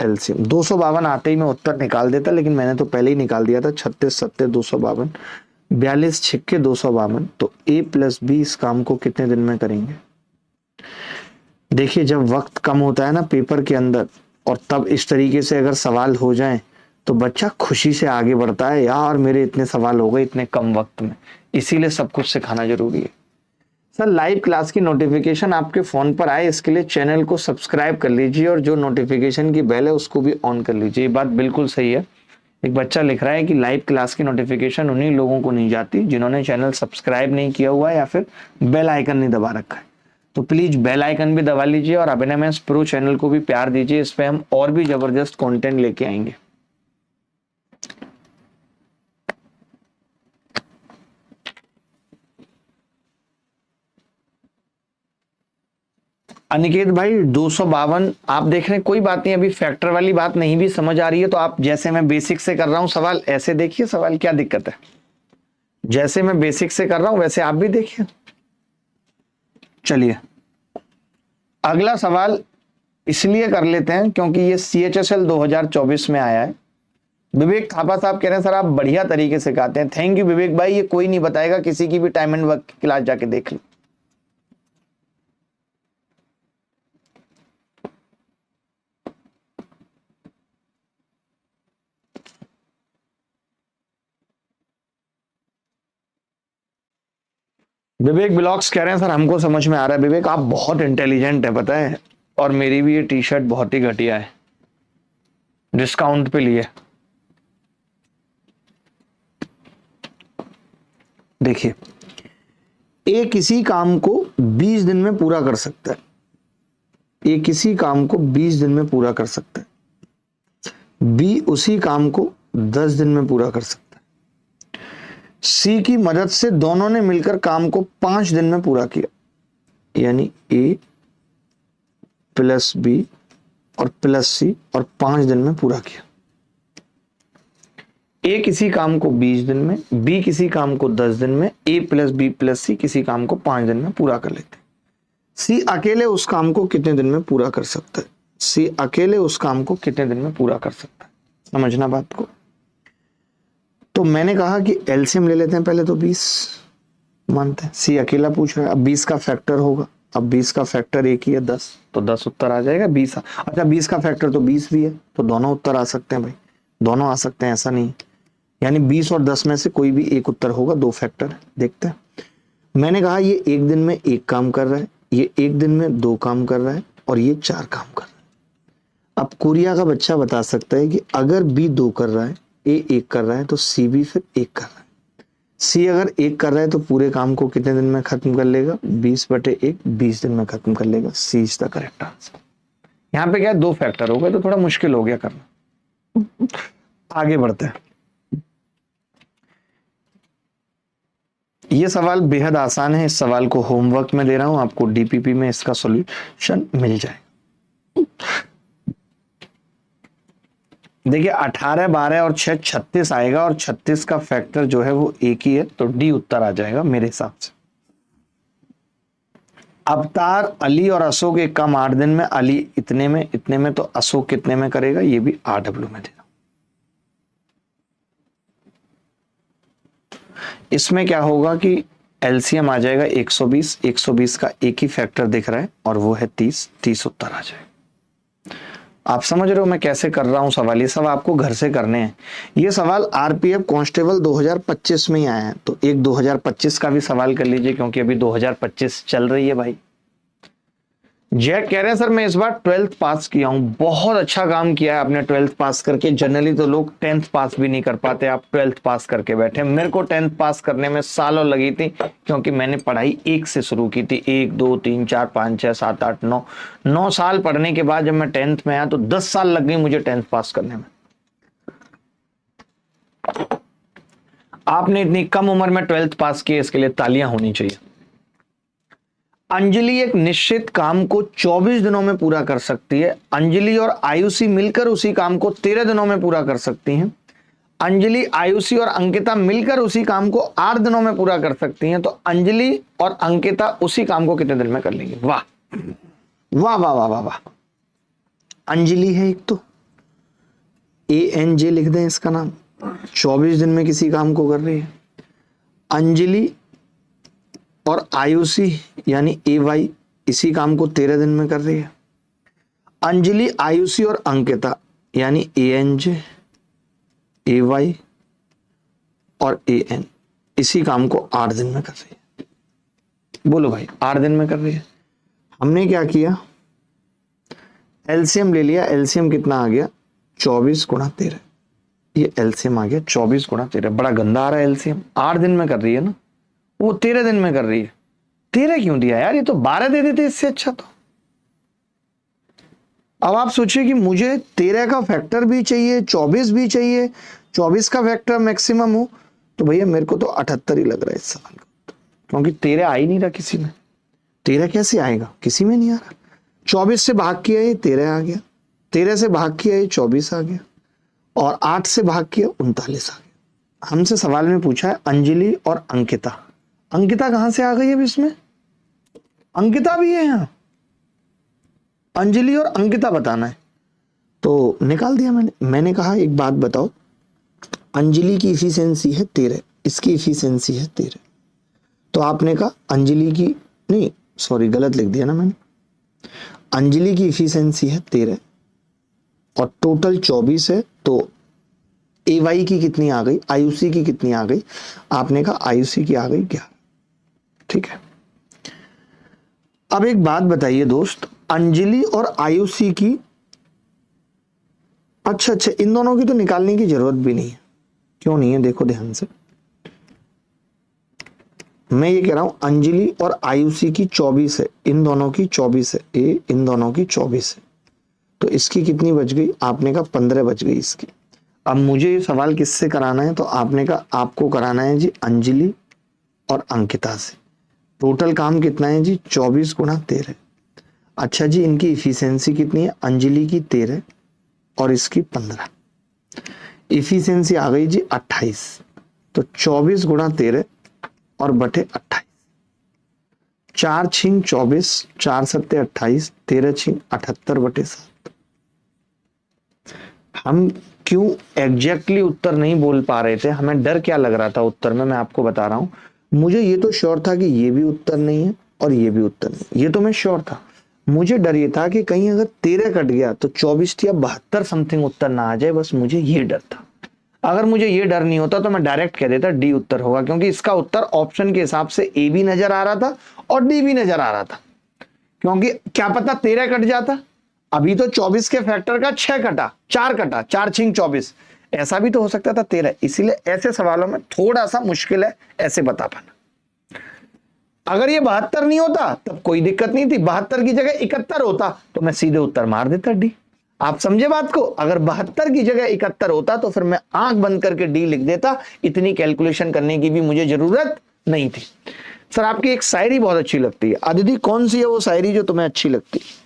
एलसीएम। 252 आते ही मैं उत्तर निकाल देता, लेकिन मैंने तो पहले ही निकाल दिया था। 36 सत्ते 252, 42 छिक्के 252। तो ए प्लस बी इस काम को कितने दिन में करेंगे? देखिए जब वक्त कम होता है ना पेपर के अंदर, और तब इस तरीके से अगर सवाल हो जाएं तो बच्चा खुशी से आगे बढ़ता है, यार मेरे इतने सवाल हो गए इतने कम वक्त में। इसीलिए सब कुछ सिखाना जरूरी है। सर लाइव क्लास की नोटिफिकेशन आपके फोन पर आए इसके लिए चैनल को सब्सक्राइब कर लीजिए और जो नोटिफिकेशन की बेल है उसको भी ऑन कर लीजिए। ये बात बिल्कुल सही है। एक बच्चा लिख रहा है कि लाइव क्लास की नोटिफिकेशन उन्हीं लोगों को नहीं जाती जिन्होंने चैनल सब्सक्राइब नहीं किया हुआ है या फिर बेल आइकन नहीं दबा रखा है। तो प्लीज बेल आइकन भी दबा लीजिए और अभिनव प्रो चैनल को भी प्यार दीजिए। इस पे हम और भी जबरदस्त कंटेंट लेके आएंगे। अनिकेत भाई 252 आप देख रहे हैं, कोई बात नहीं, अभी फैक्टर वाली बात नहीं भी समझ आ रही है तो आप जैसे मैं बेसिक से कर रहा हूं सवाल ऐसे देखिए सवाल, क्या दिक्कत है? जैसे मैं बेसिक से कर रहा हूं वैसे आप भी देखिए। चलिए अगला सवाल इसलिए कर लेते हैं क्योंकि ये CHSL 2024 में आया है। विवेक थापा साहब कह रहे हैं सर आप बढ़िया तरीके से सिखाते हैं। थैंक यू विवेक भाई, ये कोई नहीं बताएगा, किसी की भी टाइम एंड वर्क क्लास जाके देख लो। विवेक ब्लॉग्स कह रहे हैं सर हमको समझ में आ रहा है। विवेक आप बहुत इंटेलिजेंट है पता है, और मेरी भी ये टी शर्ट बहुत ही घटिया है, डिस्काउंट पे लिए। देखिए ए किसी काम को 20 दिन में पूरा कर सकता है, ए किसी काम को 20 दिन में पूरा कर सकता है, बी उसी काम को 10 दिन में पूरा कर सकता है, सी की मदद से दोनों ने मिलकर काम को 5 दिन में पूरा किया, यानी ए प्लस बी और प्लस सी, और 5 दिन में पूरा किया। ए किसी काम को 20 दिन में, बी किसी काम को 10 दिन में, ए प्लस बी प्लस सी किसी काम को 5 दिन में पूरा कर लेते हैं। सी अकेले उस काम को कितने दिन में पूरा कर सकता है? सी अकेले उस काम को कितने दिन में पूरा कर सकता है, समझना बात को। तो मैंने कहा कि एलसीएम ले लेते हैं पहले, तो 20 मानते हैं। सी अकेला पूछ रहा है, अब 20 का फैक्टर होगा, अब 20 का फैक्टर एक ही है 10, तो 10 उत्तर आ जाएगा। 20 अच्छा 20 का फैक्टर तो 20 भी है, तो दोनों उत्तर आ सकते हैं भाई, दोनों आ सकते हैं, ऐसा नहीं। यानी 20 और 10 में से कोई भी एक उत्तर होगा, 2 फैक्टर है। देखते हैं, मैंने कहा ये एक दिन में एक काम कर रहा है, ये एक दिन में 2 काम कर रहा है, और ये 4 काम कर रहा है। अब कोरिया का बच्चा बता सकता है कि अगर बी 2 कर रहा है, ए 1 कर रहा है, तो सी भी फिर 1 कर रहा है। सी अगर 1 कर रहा है तो पूरे काम को कितने दिन में खत्म कर लेगा? 20/1 20 दिन में खत्म कर लेगा। सी इज द करेक्ट आंसर। यहाँ पे क्या है, 2 फैक्टर हो गए तो थोड़ा मुश्किल हो गया करना। आगे बढ़ते हैं। ये सवाल बेहद आसान है, इस सवाल को होमवर्क में दे रहा हूं आपको, डीपीपी में इसका सॉल्यूशन मिल जाए। देखिए 18, 12 और 6 36 आएगा, और 36 का फैक्टर जो है वो एक ही है, तो डी उत्तर आ जाएगा मेरे हिसाब से। अवतार, अली और अशोक एक काम 8 दिन में, अली इतने में, तो अशोक कितने में करेगा? ये भी RW में देना। इसमें क्या होगा कि एलसीएम आ जाएगा 120, 120 का एक ही फैक्टर दिख रहा है और वो है 30, 30 उत्तर आ जाएगा। आप समझ रहे हो मैं कैसे कर रहा हूं सवाल? ये सब आपको घर से करने हैं। ये सवाल आरपीएफ कांस्टेबल 2025 में ही आया है, तो एक 2025 का भी सवाल कर लीजिए, क्योंकि अभी 2025 चल रही है भाई। जैक कह रहे हैं सर मैं इस बार 12th पास किया हूं। बहुत अच्छा काम किया है आपने 12th पास करके। जनरली तो लोग 10th पास भी नहीं कर पाते, आप 12th पास करके बैठे। मेरे को 10th पास करने में सालों लगी थी, क्योंकि मैंने पढ़ाई 1 से शुरू की थी। 1 2 3 4 5 6 7 8 9 साल पढ़ने के बाद जब मैं 10th में आया तो 10 साल लग गई मुझे 10th पास करने में। आपने इतनी कम उम्र में 12th पास किए, इसके लिए तालियां होनी चाहिए। अंजलि एक निश्चित काम को 24 दिनों में पूरा कर सकती है। अंजलि और आयुषी मिलकर उसी काम को 13 दिनों में पूरा कर सकती हैं। अंजलि, आयुषी और अंकिता मिलकर उसी काम को 8 दिनों में पूरा कर सकती हैं। तो अंजलि और अंकिता उसी काम को कितने दिन में कर लेंगे? वाह वाह वाह वाह वाह वाह। अंजलि है एक, तो ANJ लिख दें इसका नाम, 24 दिन में किसी काम को कर रही है। अंजलि और आयुषी यानी AY इसी काम को 13 दिन में कर रही है। अंजलि, आयुषी और अंकिता यानी ANJ, AY और AN इसी काम को 8 दिन में कर रही है। बोलो भाई 8 दिन में कर रही है। हमने क्या किया, एलसीएम ले लिया। एलसीएम कितना आ गया? 24 × 13। ये एलसीएम आ गया 24 × 13। बड़ा गंदा आ रहा है एलसीएम। 8 दिन में कर रही है ना, वो 13 दिन में कर रही है। 13 क्यों दिया यार, ये तो 12 दे देते इससे अच्छा। तो अब आप सोचिए कि मुझे 13 का फैक्टर भी चाहिए, 24 भी चाहिए, 24 का फैक्टर मैक्सिमम हो, तो भैया मेरे को तो 78 ही लग रहा है इस सवाल का, क्योंकि 13 आ ही नहीं रहा किसी में। 13 कैसे आएगा? किसी में नहीं आ रहा। 24 से भाग किया ये 13 आ गया, 13 से भाग किया ये 24 आ गया, और 8 से भाग किया 39 आ गया। हमसे सवाल में पूछा है अंजलि और अंकिता। अंकिता कहां से आ गई अब इसमें? अंकिता भी है यहां, अंजलि और अंकिता बताना है। तो निकाल दिया मैंने कहा एक बात बताओ, अंजलि की इफिशिएंसी है 13, इसकी इफिशिएंसी है 13, तो आपने कहा अंजलि की, नहीं सॉरी गलत लिख दिया ना मैंने, अंजलि की इफिशिएंसी है 13 और टोटल 24 है, तो AY की कितनी आ गई, आयुषी की कितनी आ गई? आपने कहा आयुषी की आ गई 11। ठीक है, अब एक बात बताइए दोस्त, अंजलि और आयुषी की, अच्छा इन दोनों की तो निकालने की जरूरत भी नहीं है। क्यों नहीं है? देखो ध्यान से, मैं ये कह रहा हूं अंजलि और आयुषी की 24 है, इन दोनों की 24 है, इन दोनों की 24 है, तो इसकी कितनी बच गई? आपने कहा 15 बच गई इसकी। अब मुझे ये सवाल किससे कराना है? तो आपने कहा आपको कराना है जी अंजलि और अंकिता से। टोटल काम कितना है जी? 24 गुणा 13। अच्छा जी, इनकी इफिशियंसी कितनी है? अंजलि की 13 और इसकी 15, इफिशियंसी आ गई जी 28। तो 24 गुणा 13 और बटे 28, 4 छिंग 24, 4 सत्ते 28, 13 छिंग 78 बटे 7। हम क्यों एग्जैक्टली उत्तर नहीं बोल पा रहे थे, हमें डर क्या लग रहा था उत्तर में, मैं आपको बता रहा हूं। मुझे ये तो श्योर था कि ये भी उत्तर नहीं है और ये भी उत्तर नहीं, ये तो मैं श्योर था। मुझे डर ये था कि कहीं अगर 13 कट गया तो 24 या 72 समथिंग उत्तर ना आ जाए, बस मुझे ये डर था। अगर मुझे ये डर नहीं होता तो मैं डायरेक्ट कह देता डी उत्तर होगा, क्योंकि इसका उत्तर ऑप्शन के हिसाब से ए भी नजर आ रहा था और डी भी नजर आ रहा था। क्योंकि क्या पता 13 कट जाता, अभी तो 24 के फैक्टर का 6 कटा, 4 कटा, 4 छिंग 24, ऐसा भी तो हो सकता था 13। इसीलिए ऐसे सवालों में थोड़ा सा मुश्किल है ऐसे बता पाना। अगर ये 72 नहीं होता तब कोई दिक्कत नहीं थी, 72 की जगह 71 होता तो मैं सीधे उत्तर मार देता डी। आप समझे बात को? अगर 72 की जगह 71 होता तो फिर मैं आंख बंद करके डी लिख देता, इतनी कैलकुलेशन करने की भी मुझे जरूरत नहीं थी। सर आपकी एक शायरी बहुत अच्छी लगती है, अदिति कौन सी है वो शायरी जो तुम्हें अच्छी लगती है?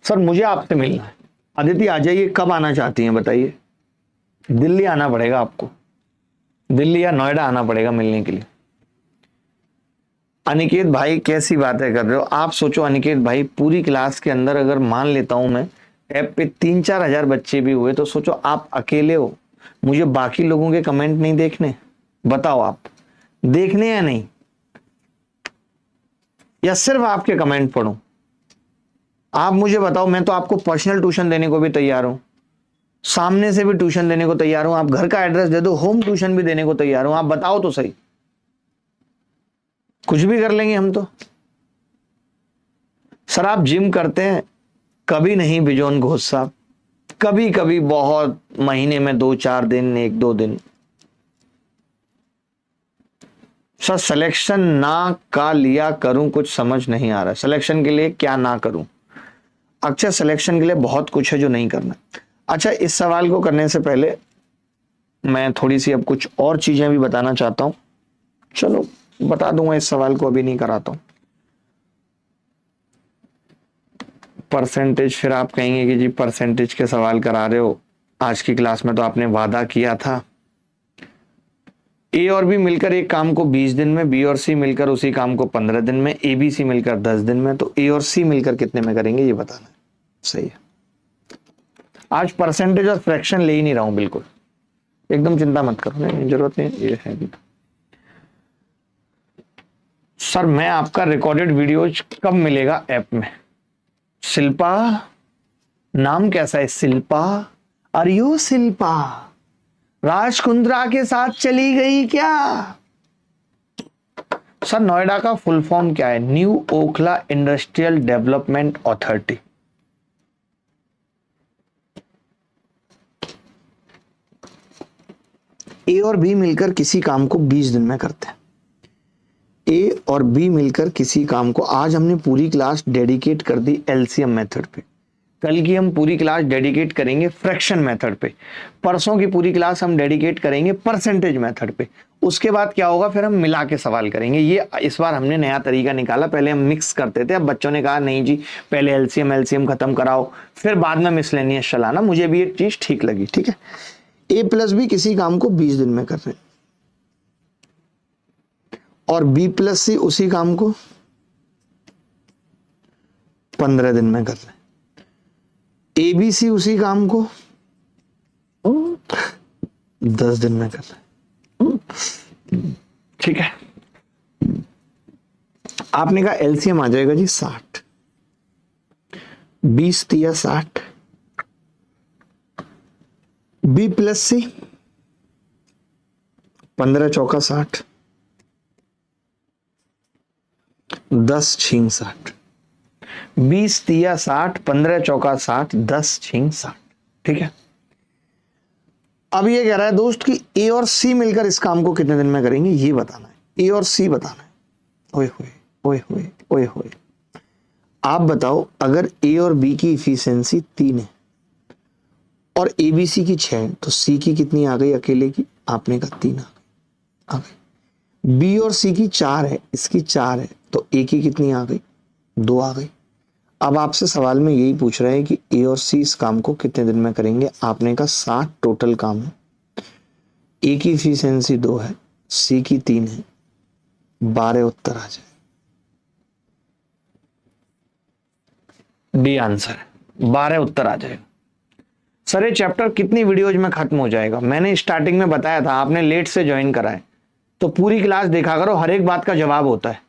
सर मुझे आपसे मिलना है। अदिति आ जाइए, कब आना चाहती हैं बताइए? दिल्ली आना पड़ेगा आपको, दिल्ली या नोएडा आना पड़ेगा मिलने के लिए। अनिकेत भाई कैसी बातें कर रहे हो आप? सोचो अनिकेत भाई, पूरी क्लास के अंदर अगर मान लेता हूं मैं ऐप पे 3-4 हजार बच्चे भी हुए तो सोचो आप अकेले हो, मुझे बाकी लोगों के कमेंट नहीं देखने? बताओ आप देखने या नहीं, या सिर्फ आपके कमेंट पढ़ूं? आप मुझे बताओ, मैं तो आपको पर्सनल ट्यूशन देने को भी तैयार हूं, सामने से भी ट्यूशन देने को तैयार हूं, आप घर का एड्रेस दे दो, होम ट्यूशन भी देने को तैयार हूं। आप बताओ तो सही, कुछ भी कर लेंगे हम तो। सर आप जिम करते हैं? कभी नहीं बिजोन घोष साहब, कभी कभी बहुत, महीने में 2-4 दिन, 1-2 दिन। सर सिलेक्शन ना का लिया करूं, कुछ समझ नहीं आ रहा, सिलेक्शन के लिए क्या ना करूं? अक्षर सिलेक्शन के लिए बहुत कुछ है जो नहीं करना। अच्छा, इस सवाल को करने से पहले मैं थोड़ी सी अब कुछ और चीजें भी बताना चाहता हूं। चलो बता दूंगा, इस सवाल को अभी नहीं कराता हूं। परसेंटेज, फिर आप कहेंगे कि जी परसेंटेज के सवाल करा रहे हो, आज की क्लास में तो आपने वादा किया था ए और बी मिलकर एक काम को 20 दिन में, बी और सी मिलकर उसी काम को 15 दिन में, ए बी सी मिलकर 10 दिन में, तो ए और सी मिलकर कितने में करेंगे ये बताना है। सही है, आज परसेंटेज और फ्रैक्शन ले ही नहीं रहा हूं, बिल्कुल एकदम चिंता मत करो, नहीं जरूरत नहीं, ये है भी। सर मैं आपका रिकॉर्डेड वीडियो कब मिलेगा ऐप में? शिल्पा, नाम कैसा है? Shilpa, are you Shilpa? राज कुंद्रा के साथ चली गई क्या? सर नोएडा का फुल फॉर्म क्या है? New Okhla industrial development authority. A और बी मिलकर किसी काम को 20 दिन में करते हैं। ए और बी मिलकर किसी काम को, आज हमने पूरी क्लास डेडिकेट कर दी एलसीएम मेथड पे, कल की हम पूरी क्लास डेडिकेट करेंगे फ्रैक्शन मेथड पे, परसों की पूरी क्लास हम डेडिकेट करेंगे परसेंटेज मेथड पे, उसके बाद क्या होगा, फिर हम मिला के सवाल करेंगे। ये इस बार हमने नया तरीका निकाला, पहले हम मिक्स करते थे, अब बच्चों ने कहा नहीं जी पहले एलसीएम खत्म कराओ फिर बाद में मिसलेनियस चलाना। मुझे भी ये चीज ठीक लगी। ठीक है, ए प्लस बी किसी काम को 20 दिन में कर रहे हैं और बी प्लस सी उसी काम को 15 दिन में कर रहे हैं। ए बी सी उसी काम को 10 दिन में कर रहे हैं। ठीक है, आपने कहा एलसीएम आ जाएगा जी 60, 20 तिया 60, बी प्लस सी 15 चौका 60, 10 छींग 60, 20 तिया 60, 15 चौका 60, 10 छींग 60। ठीक है, अब ये कह रहा है दोस्त कि ए और सी मिलकर इस काम को कितने दिन में करेंगे, ये बताना है। ए और सी बताना है। ओए होए ओए होए ओए होए, आप बताओ अगर ए और बी की इफिशिएंसी 3 है और ए बी सी की 6 है तो सी की कितनी आ गई अकेले की, आपने कहा 3 आ गई। बी और सी की 4 है, इसकी 4 है तो ए की कितनी आ गई, 2 आ गई। अब आपसे सवाल में यही पूछ रहे हैं कि ए और सी इस काम को कितने दिन में करेंगे। आपने कहा 60 टोटल काम है, ए की इफिशिएंसी 2 है, सी की 3 है, 12 उत्तर आ जाए। डी आंसर है, 12 उत्तर आ जाएगा। सर ये चैप्टर कितनी वीडियोज में खत्म हो जाएगा? मैंने स्टार्टिंग में बताया था, आपने लेट से ज्वाइन करा है तो पूरी क्लास देखा करो, हर एक बात का जवाब होता है।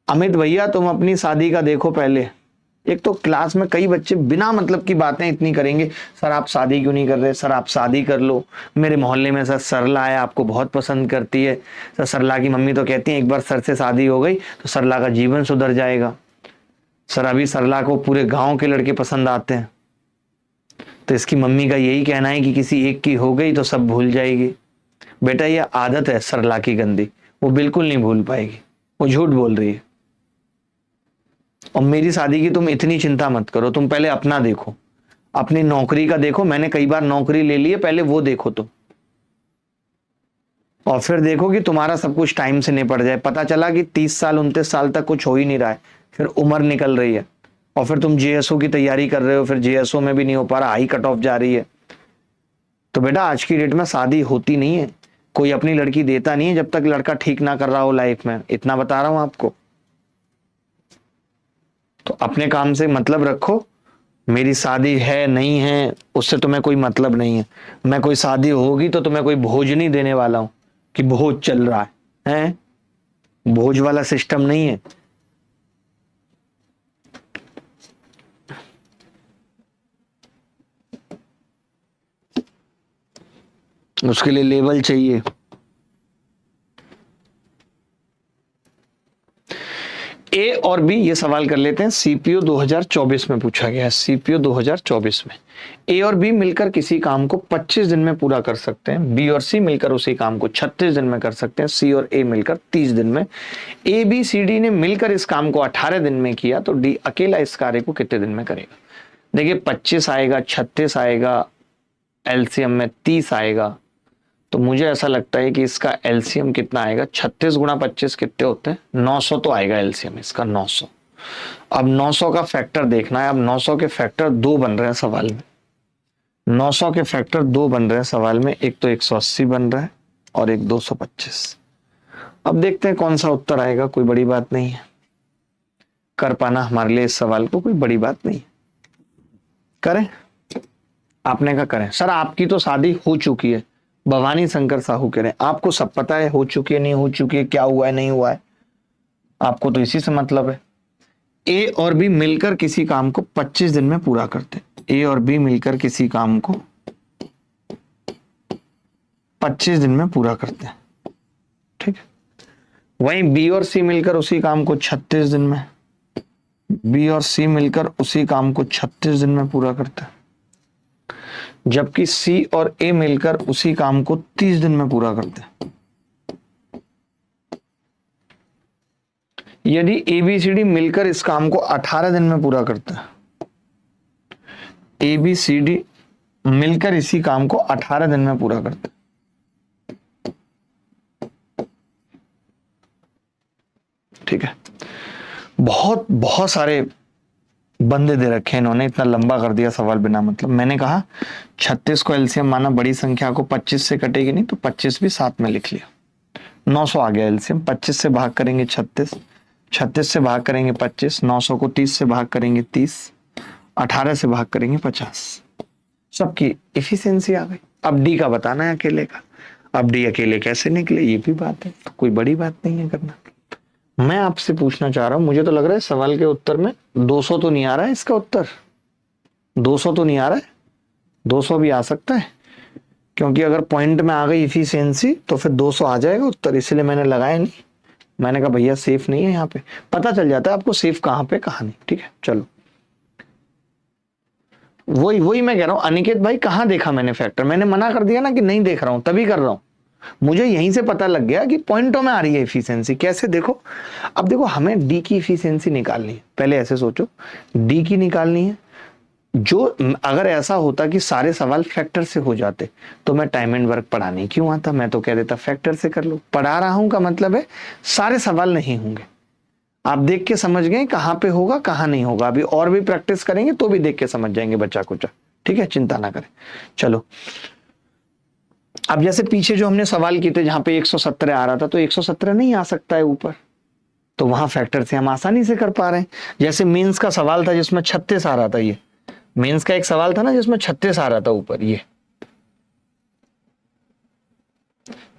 अमित भैया तुम अपनी शादी का देखो पहले। एक तो क्लास में कई बच्चे बिना मतलब की बातें इतनी करेंगे, सर आप शादी क्यों नहीं कर रहे, सर आप शादी कर लो। मेरे मोहल्ले में सर सरला है, आपको बहुत पसंद करती है, सर सरला की मम्मी तो कहती है एक बार सर से शादी हो गई तो सरला का जीवन सुधर जाएगा। सर अभी सरला को पूरे गांव के लड़के पसंद आते हैं, तो इसकी मम्मी का यही कहना है कि किसी एक की हो गई तो सब भूल जाएगी। बेटा ये आदत है सरला की गंदी, वो बिल्कुल नहीं भूल पाएगी, वो झूठ बोल रही है। और मेरी शादी की तुम इतनी चिंता मत करो, तुम पहले अपना देखो, अपनी नौकरी का देखो। मैंने कई बार नौकरी ले ली है, पहले वो देखो तुम, और फिर देखो कि तुम्हारा सब कुछ टाइम से निपट जाए। पता चला कि 30 साल 29 साल तक कुछ हो ही नहीं रहा है, फिर उम्र निकल रही है और फिर तुम जेएसओ की तैयारी कर रहे हो, फिर जेएसओ में भी नहीं हो पा रहा, हाई कट ऑफ जा रही है। तो बेटा आज की डेट में शादी होती नहीं है, कोई अपनी लड़की देता नहीं है जब तक लड़का ठीक ना कर रहा हो लाइफ में, इतना बता रहा हूं आपको। तो अपने काम से मतलब रखो, मेरी शादी है नहीं है उससे तुम्हें कोई मतलब नहीं है। मैं कोई शादी होगी तो तुम्हें कोई भोज नहीं देने वाला हूं कि भोज चल रहा है? भोज वाला सिस्टम नहीं है। उसके लिए लेवल चाहिए। ए और बी, ये सवाल कर लेते हैं, सीपीयू 2024 में पूछा गया है। सीपीयू 2024 में ए और बी मिलकर किसी काम को 25 दिन में पूरा कर सकते हैं, बी और सी मिलकर उसी काम को 36 दिन में कर सकते हैं, सी और ए मिलकर 30 दिन में। ए बी सी डी ने मिलकर इस काम को 18 दिन में किया तो डी अकेला इस कार्य को कितने दिन में करेगा? देखिए 25 आएगा, 36 आएगा, एलसीएम में 30 आएगा, तो मुझे ऐसा लगता है कि इसका एलसीएम कितना आएगा, 36 गुणा 25 कितने होते हैं, 900 तो आएगा एलसीएम इसका, 900। अब 900 का फैक्टर देखना है। अब 900 के फैक्टर 2 बन रहे हैं सवाल में, 900 के फैक्टर 2 बन रहे हैं सवाल में, एक तो 180 बन रहा है और एक 225। अब देखते हैं कौन सा उत्तर आएगा। कोई बड़ी बात नहीं है, कर पाना हमारे लिए इस सवाल को कोई बड़ी बात नहीं है। करें? आपने कहा करें। सर आपकी तो शादी हो चुकी है, भवानी शंकर साहू कह रहे हैं, आपको सब पता है हो चुकी है नहीं हो चुकी है, क्या हुआ है नहीं हुआ है, आपको तो इसी से मतलब है। ए और बी मिलकर किसी काम को 25 दिन में पूरा करते हैं। ए और बी मिलकर किसी काम को 25 दिन में पूरा करते हैं, ठीक है। वहीं बी और सी मिलकर उसी काम को 36 दिन में, बी और सी मिलकर उसी काम को 36 दिन में पूरा करते हैं, जबकि सी और ए मिलकर उसी काम को 30 दिन में पूरा करते हैं। यदि ए बी सी डी मिलकर इस काम को 18 दिन में पूरा करते हैं, ए बी सी डी मिलकर इसी काम को 18 दिन में पूरा करते हैं, ठीक है, बहुत बहुत सारे बंदे दे रखे हैं इन्होंने, इतना लंबा कर दिया सवाल बिना मतलब। मैंने कहा 36 को एलसीएम माना, बड़ी संख्या को 25 से कटेगी नहीं तो 25 भी साथ में लिख लिया। 900 आ गया एलसीएम। 25 से भाग करेंगे 36, 36 से भाग करेंगे 25, 900 को 30 से भाग करेंगे 30, 18 से भाग करेंगे 50। सबकी इफिशियंसी आ गई। अब डी का बताना है अकेले का। अब डी अकेले कैसे निकले ये भी बात है, तो कोई बड़ी बात नहीं है करना। मैं आपसे पूछना चाह रहा हूं, मुझे तो लग रहा है सवाल के उत्तर में 200 तो नहीं आ रहा है, इसका उत्तर 200 तो नहीं आ रहा है, 200 भी आ सकता है, क्योंकि अगर पॉइंट में आ गई इफिशियंसी तो फिर 200 आ जाएगा उत्तर, इसलिए मैंने लगाया नहीं। मैंने कहा भैया सेफ नहीं है, यहाँ पे पता चल जाता है आपको सेफ कहां पे कहां नहीं। ठीक है, चलो वही मैं कह रहा हूं। अनिकेत भाई कहां देखा मैंने फैक्टर? मैंने मना कर दिया ना कि नहीं देख रहा हूं, तभी कर रहा हूं। मुझे यहीं से पता लग गया कि पॉइंटों में आ रही है एफिशिएंसी। कैसे? देखो, अब देखो हमें डी की एफिशिएंसी निकालनी है। पहले ऐसे सोचो, डी की निकालनी है। जो अगर ऐसा होता कि सारे सवाल फैक्टर से हो जाते तो मैं टाइम एंड वर्क पढ़ाने क्यों आता? मैं तो कह देता फैक्टर से कर लो। पढ़ा रहा हूं का मतलब है सारे सवाल नहीं होंगे। आप देख के समझ गए कहां पे होगा कहां नहीं होगा। अभी और भी प्रैक्टिस करेंगे तो भी देख के समझ जाएंगे बच्चा कुचा। ठीक है, चिंता ना करें। चलो, अब जैसे पीछे जो हमने सवाल किए थे जहां पे 117 आ रहा था, तो 117 नहीं आ सकता है ऊपर, तो वहां फैक्टर से हम आसानी से कर पा रहे हैं। जैसे मेंस का सवाल था जिसमें 36 आ रहा था, ये मेंस का एक सवाल था ना जिसमें 36 आ रहा था ऊपर,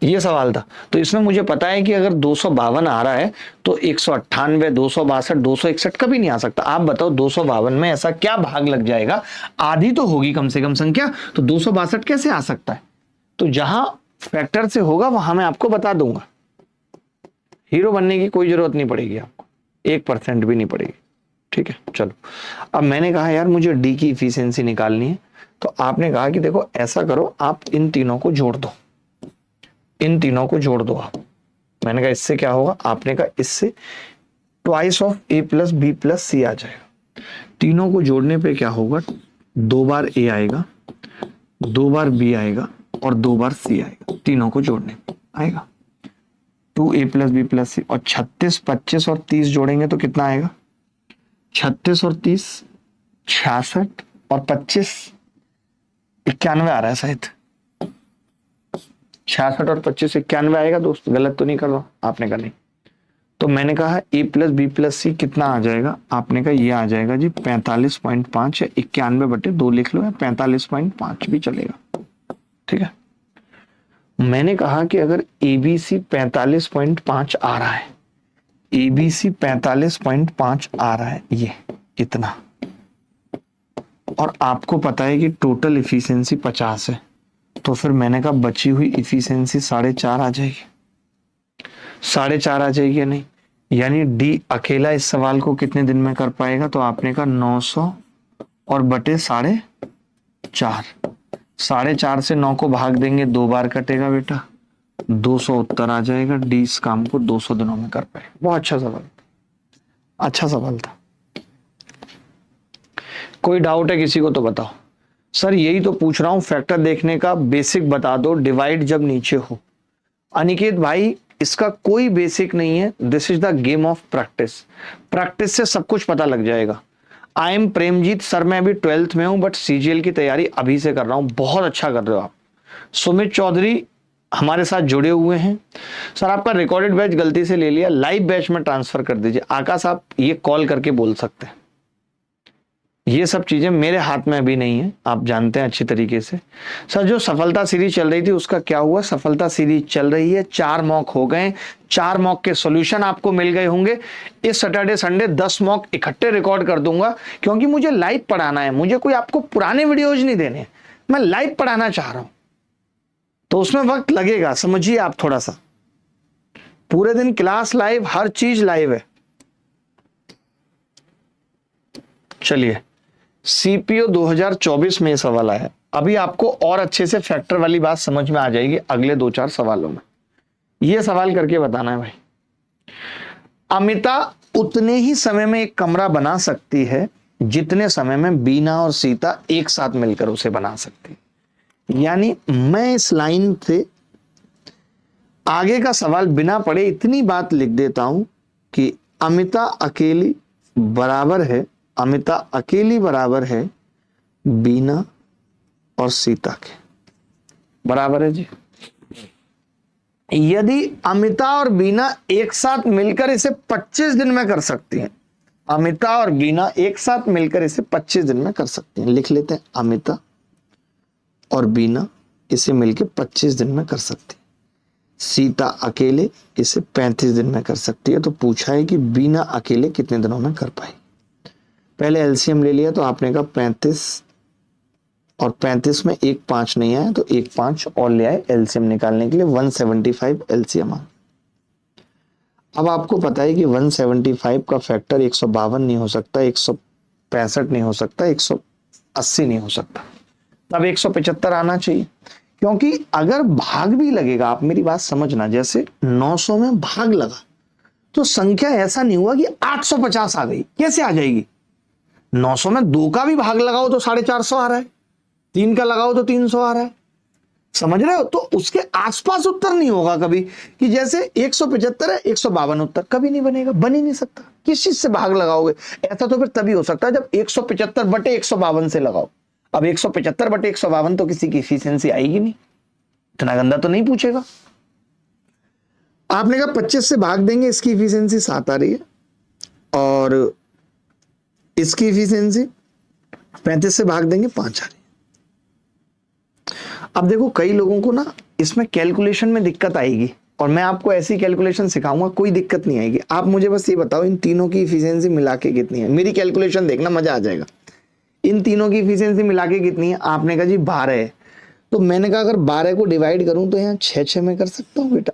ये सवाल था। तो इसमें मुझे पता है कि अगर 252 आ रहा है तो 198, 262, 261 कभी नहीं आ सकता। आप बताओ 252 में ऐसा क्या भाग लग जाएगा? आधी तो होगी कम से कम संख्या, तो 262 कैसे आ सकता है? तो जहां फैक्टर से होगा वहां मैं आपको बता दूंगा। हीरो बनने की कोई जरूरत नहीं पड़ेगी आपको, 1% भी नहीं पड़ेगी। ठीक है, चलो। अब मैंने कहा यार मुझे डी की इफिशियंसी निकालनी है, तो आपने कहा कि देखो ऐसा करो, आप इन तीनों को जोड़ दो, इन तीनों को जोड़ दो आप। मैंने कहा इससे क्या होगा? आपने कहा इससे twice of A plus B plus C आ जाएगा। तीनों को जोड़ने पे क्या होगा? 2 बार ए आएगा, 2 बार बी आएगा और 2 बार सी आएगा। तीनों को जोड़ने पे आएगा 2a प्लस बी प्लस सी। और 36, 25 और 30 जोड़ेंगे तो कितना आएगा? 36 और 30 66 और 25 91 आ रहा है शायद। 66 और 25 91 आएगा दोस्त, गलत तो नहीं कर रहा? आपने कहा नहीं। तो मैंने कहा a प्लस बी प्लस सी कितना आ जाएगा? आपने कहा ये आ जाएगा जी 45.5 या 91/2 लिख लो, या 45.5 भी चलेगा। ठीक है, मैंने कहा कि अगर ABC 45.5 आ रहा है, ABC 45.5 आ रहा है, ये इतना, और आपको पता है कि टोटल इफिशियंसी 50 है, तो फिर मैंने कहा बची हुई इफिशियंसी 4.5 आ जाएगी। 4.5 आ जाएगी या नहीं? यानी डी अकेला इस सवाल को कितने दिन में कर पाएगा? तो आपने कहा 900 और बटे 4.5। 4.5 से 9 को भाग देंगे, 2 बार कटेगा बेटा, 200 उत्तर आ जाएगा। डी इस काम को 200 दिनों में कर पाएगा। बहुत अच्छा सवाल, अच्छा सवाल था। कोई डाउट है किसी को तो बताओ। सर यही तो पूछ रहा हूं, फैक्टर देखने का बेसिक बता दो, डिवाइड जब नीचे हो। अनिकेत भाई इसका कोई बेसिक नहीं है, this is the game of practice. Practice से सब कुछ पता लग जाएगा। आई एम प्रेमजीत सर, मैं अभी 12th में हूं, बट सीजीएल की तैयारी अभी से कर रहा हूं। बहुत अच्छा कर रहे हो आप। सुमित चौधरी हमारे साथ जुड़े हुए हैं। सर आपका रिकॉर्डेड बैच गलती से ले लिया, लाइव बैच में ट्रांसफर कर दीजिए। आकाश आप ये कॉल करके बोल सकते हैं। ये सब चीजें मेरे हाथ में अभी नहीं है, आप जानते हैं अच्छी तरीके से। सर जो सफलता सीरीज चल रही थी उसका क्या हुआ? सफलता सीरीज चल रही है, 4 मॉक हो गए, 4 मॉक के सॉल्यूशन आपको मिल गए होंगे। इस सैटरडे संडे 10 मॉक इकट्ठे रिकॉर्ड कर दूंगा, क्योंकि मुझे लाइव पढ़ाना है। मुझे कोई आपको पुराने वीडियोज नहीं देने, मैं लाइव पढ़ाना चाह रहा हूं, तो उसमें वक्त लगेगा, समझिए आप थोड़ा सा। पूरे दिन क्लास लाइव, हर चीज लाइव है। चलिए, सीपीओ 2024 में सवाल आया। अभी आपको और अच्छे से फैक्टर वाली बात समझ में आ जाएगी अगले 2-4 सवालों में। ये सवाल करके बताना है भाई। अमिता उतने ही समय में एक कमरा बना सकती है जितने समय में बीना और सीता एक साथ मिलकर उसे बना सकती है। यानी मैं इस लाइन से आगे का सवाल बिना पढ़े इतनी बात लिख देता हूं कि अमिता अकेली बराबर है बीना और सीता के, बराबर है जी। यदि अमिता और बीना एक साथ मिलकर इसे 25 दिन में कर सकती हैं, अमिता और बीना एक साथ मिलकर इसे 25 दिन में कर सकती हैं, लिख लेते हैं, अमिता और बीना इसे मिलकर 25 दिन में कर सकती है, सीता अकेले इसे 35 दिन में कर सकती है। तो पूछा है कि बीना अकेले कितने दिनों में कर पाई। पहले एलसीएम ले लिया, तो आपने कहा 35 और 35 में एक 5 नहीं आया, तो एक 5 और ले आए एलसीएम निकालने के लिए, 175 एलसीएम आ। अब आपको पता है कि 175 का फैक्टर 152 नहीं हो सकता, 165 नहीं हो सकता, 180 नहीं हो सकता, तब 175 आना चाहिए। क्योंकि अगर भाग भी लगेगा, आप मेरी बात समझना, जैसे 900 में भाग लगा तो संख्या ऐसा नहीं हुआ कि 850 आ गई, कैसे आ जाएगी? 900 में 2 का भी भाग लगाओ तो 450 आ रहा है, 3 का लगाओ तो 300 आ रहा है, समझ रहे हो? तो उसके आसपास उत्तर नहीं होगा कभी कि जैसे 175 है 152 उत्तर कभी नहीं बनेगा, बन ही नहीं सकता। किस चीज से भाग लगाओगे? ऐसा तो फिर तभी हो सकता है जब 175 बटे 152 से लगाओ। अब 175 बटे 152 तो किसी की इफिशियंसी आएगी नहीं, इतना गंदा तो नहीं पूछेगा। आपने कहा 25 से भाग देंगे, इसकी इफिशियंसी 7 आ रही है और इसकी इफिशियंसी 35 से भाग देंगे 5 आ रही है। अब देखो कई लोगों को ना इसमें कैलकुलेशन में दिक्कत आएगी और मैं आपको ऐसी कैलकुलेशन सिखाऊंगा, कोई दिक्कत नहीं आएगी। आप मुझे बस ये बताओ इन तीनों की इफिशियंसी मिला के कितनी है। मेरी कैलकुलेशन देखना, मजा आ जाएगा। इन तीनों की इफिशियंसी मिला के कितनी है? आपने कहा जी 12 है, तो मैंने कहा अगर 12 को डिवाइड करूं तो यहाँ 6 में कर सकता हूं बेटा।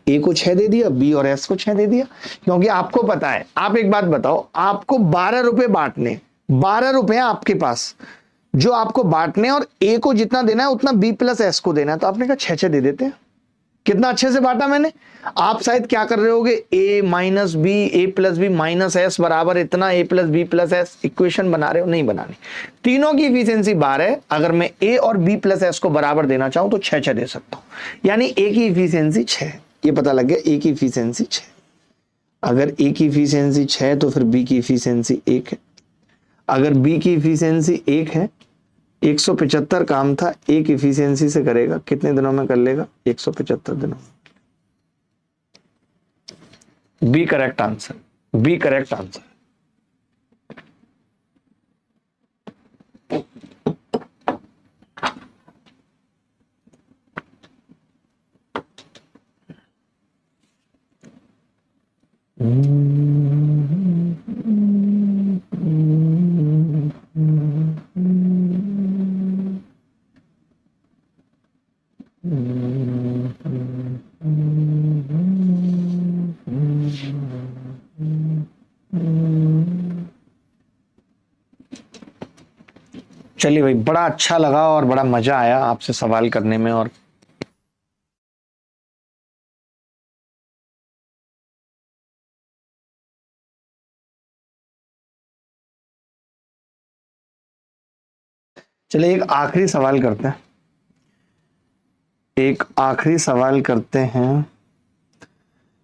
ए को 6 दे दिया, बी और एस को 6 दे दिया, क्योंकि आपको पता है। आप एक बात बताओ, आपको 12 रुपए बांटने, 12 रुपए आपके पास जो आपको बांटने, और ए को जितना देना है उतना बी प्लस एस को देना है, तो आपने कहा 6 दे देते हैं। कितना अच्छे से बांटा मैंने। आप शायद क्या कर रहे होगे, A minus B, A plus B minus S बराबर इतना, A plus B plus S equation बना रहे हो, नहीं बनानी। तीनों की इफिशियंसी 12 है, अगर मैं ए और बी प्लस एस को बराबर देना चाहूं तो 6 दे सकता हूं, यानी ए की इफिशियंसी 6। ये पता लग गया, ए की इफिशियंसी 6। अगर ए की इफिशियंसी 6 तो फिर बी की इफिशियंसी 1 है। अगर बी की इफिशियंसी 1 है, 175 काम था, एक इफिशियंसी से करेगा, कितने दिनों में कर लेगा? 175 दिनों। B correct answer, B correct answer. चलिए भाई, बड़ा अच्छा लगा और बड़ा मजा आया आपसे सवाल करने में। और चलिए एक आखिरी सवाल करते हैं, एक आखिरी सवाल करते हैं।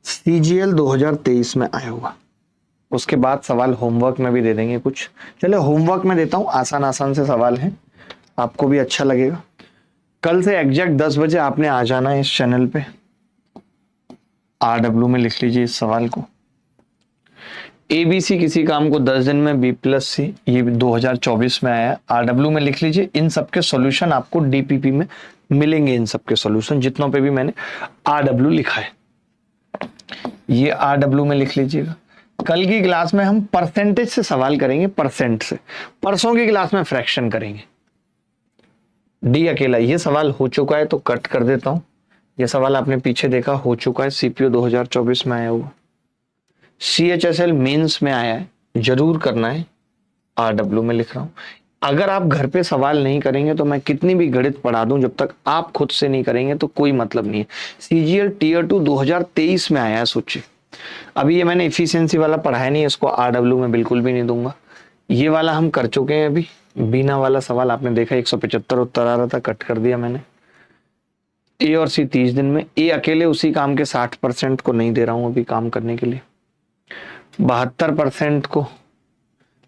सीजीएल 2023 में आया हुआ, उसके बाद सवाल होमवर्क में भी दे देंगे कुछ। चलिए होमवर्क में देता हूं, आसान आसान से सवाल हैं, आपको भी अच्छा लगेगा। कल से एग्जैक्ट 10 बजे आपने आ जाना है इस चैनल पे। RW में लिख लीजिए इस सवाल को। ABC किसी काम को 10 दिन में, B+C, ये 2024 में आया है। RW में लिख लीजिए। इन सबके सॉल्यूशन आपको DPP में मिलेंगे, इन सबके सॉल्यूशन जितनों पे भी मैंने RW लिखा है, ये RW में लिख लीजिएगा। कल की क्लास में हम परसेंटेज से सवाल करेंगे, परसेंट से। परसों की क्लास में फ्रैक्शन करेंगे। डी अकेला, ये सवाल हो चुका है तो कट कर देता हूं। ये सवाल आपने पीछे देखा, हो चुका है, CPO 2024 में आया हुआ। CHSL मेंस में आया है, जरूर करना है, RW में लिख रहा हूं। अगर आप घर पे सवाल नहीं करेंगे तो मैं कितनी भी गणित पढ़ा दूं, जब तक आप खुद से नहीं करेंगे तो कोई मतलब नहीं है। CGL Tier 2 2023 में आया है, सोचिए। अभी ये मैंने इफिशियंसी वाला पढ़ाया नहीं, इसको RW में बिल्कुल भी नहीं दूंगा। ये वाला हम कर चुके हैं अभी। बीना वाला सवाल आपने देखा, 175 उत्तर आ रहा था, कट कर दिया मैंने। ए और सी 30 दिन में। ए अकेले उसी काम के 60% को नहीं दे रहा हूं अभी काम करने के लिए, 72% को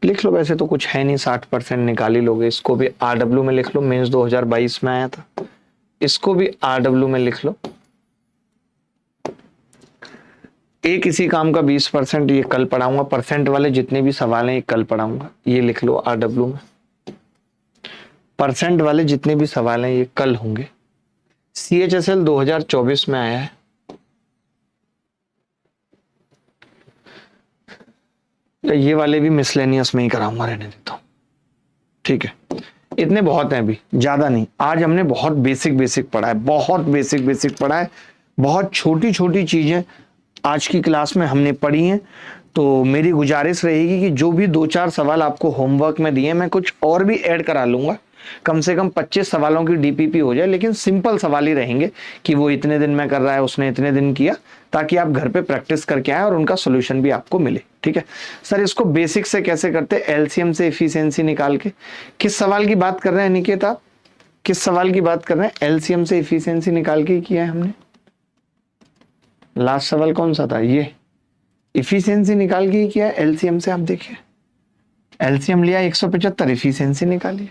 लिख लो, वैसे तो कुछ है नहीं, 60% निकाल ही लोगे। इसको भी RW में लिख लो, मेंस 2022 में आया था, इसको भी RW में लिख लो। एक इसी काम का 20%, ये कल पढ़ाऊंगा। परसेंट वाले जितने भी सवाल हैं ये कल पढ़ाऊंगा, ये लिख लो RW में। परसेंट वाले जितने भी सवाल हैं ये कल होंगे। CHSL 2024 में आया है, ये वाले भी मिसलेनियस में ही कराऊंगा, रहने देता हूं, ठीक है। इतने बहुत हैं, अभी ज्यादा नहीं। आज हमने बहुत बेसिक पढ़ा है, बहुत बेसिक पढ़ा है, बहुत छोटी छोटी चीजें आज की क्लास में हमने पढ़ी हैं। तो मेरी गुजारिश रहेगी कि जो भी 2-4 सवाल आपको होमवर्क में दिए, मैं कुछ और भी ऐड करा लूंगा, कम से कम 25 सवालों की DPP हो जाए, लेकिन सिंपल सवाल ही रहेंगे कि वो इतने दिन में कर रहा है, उसने इतने दिन किया, ताकि आप घर पे प्रैक्टिस करके आए और उनका सोल्यूशन भी आपको मिले, ठीक है। सर इसको बेसिक से कैसे करते हैं? LCM से एफिशिएंसी निकाल के। किस सवाल की बात कर रहे हैं निकेत आप? किस सवाल की बात कर रहे हैं? LCM से एफिशिएंसी निकाल के किया है हमने। लास्ट सवाल कौन सा था? ये इफिशियंसी निकाल के ही किया है। LCM से आप देखिए, LCM लिया 175, इफिशियंसी निकालिए,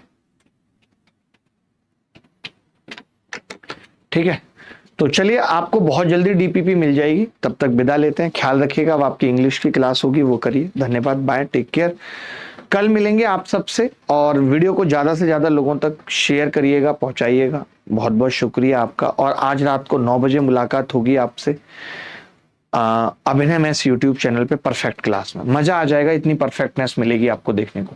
ठीक है। तो चलिए, आपको बहुत जल्दी DPP मिल जाएगी, तब तक विदा लेते हैं। ख्याल रखिएगा, अब आपकी इंग्लिश की क्लास होगी वो करिए। धन्यवाद, बाय, टेक केयर। कल मिलेंगे आप सबसे, और वीडियो को ज्यादा से ज्यादा लोगों तक शेयर करिएगा, पहुंचाइएगा। बहुत बहुत शुक्रिया आपका। और आज रात को 9 बजे मुलाकात होगी आपसे अभिनय मैथ्स YouTube चैनल पे परफेक्ट क्लास में। मजा आ जाएगा, इतनी परफेक्टनेस मिलेगी आपको देखने को।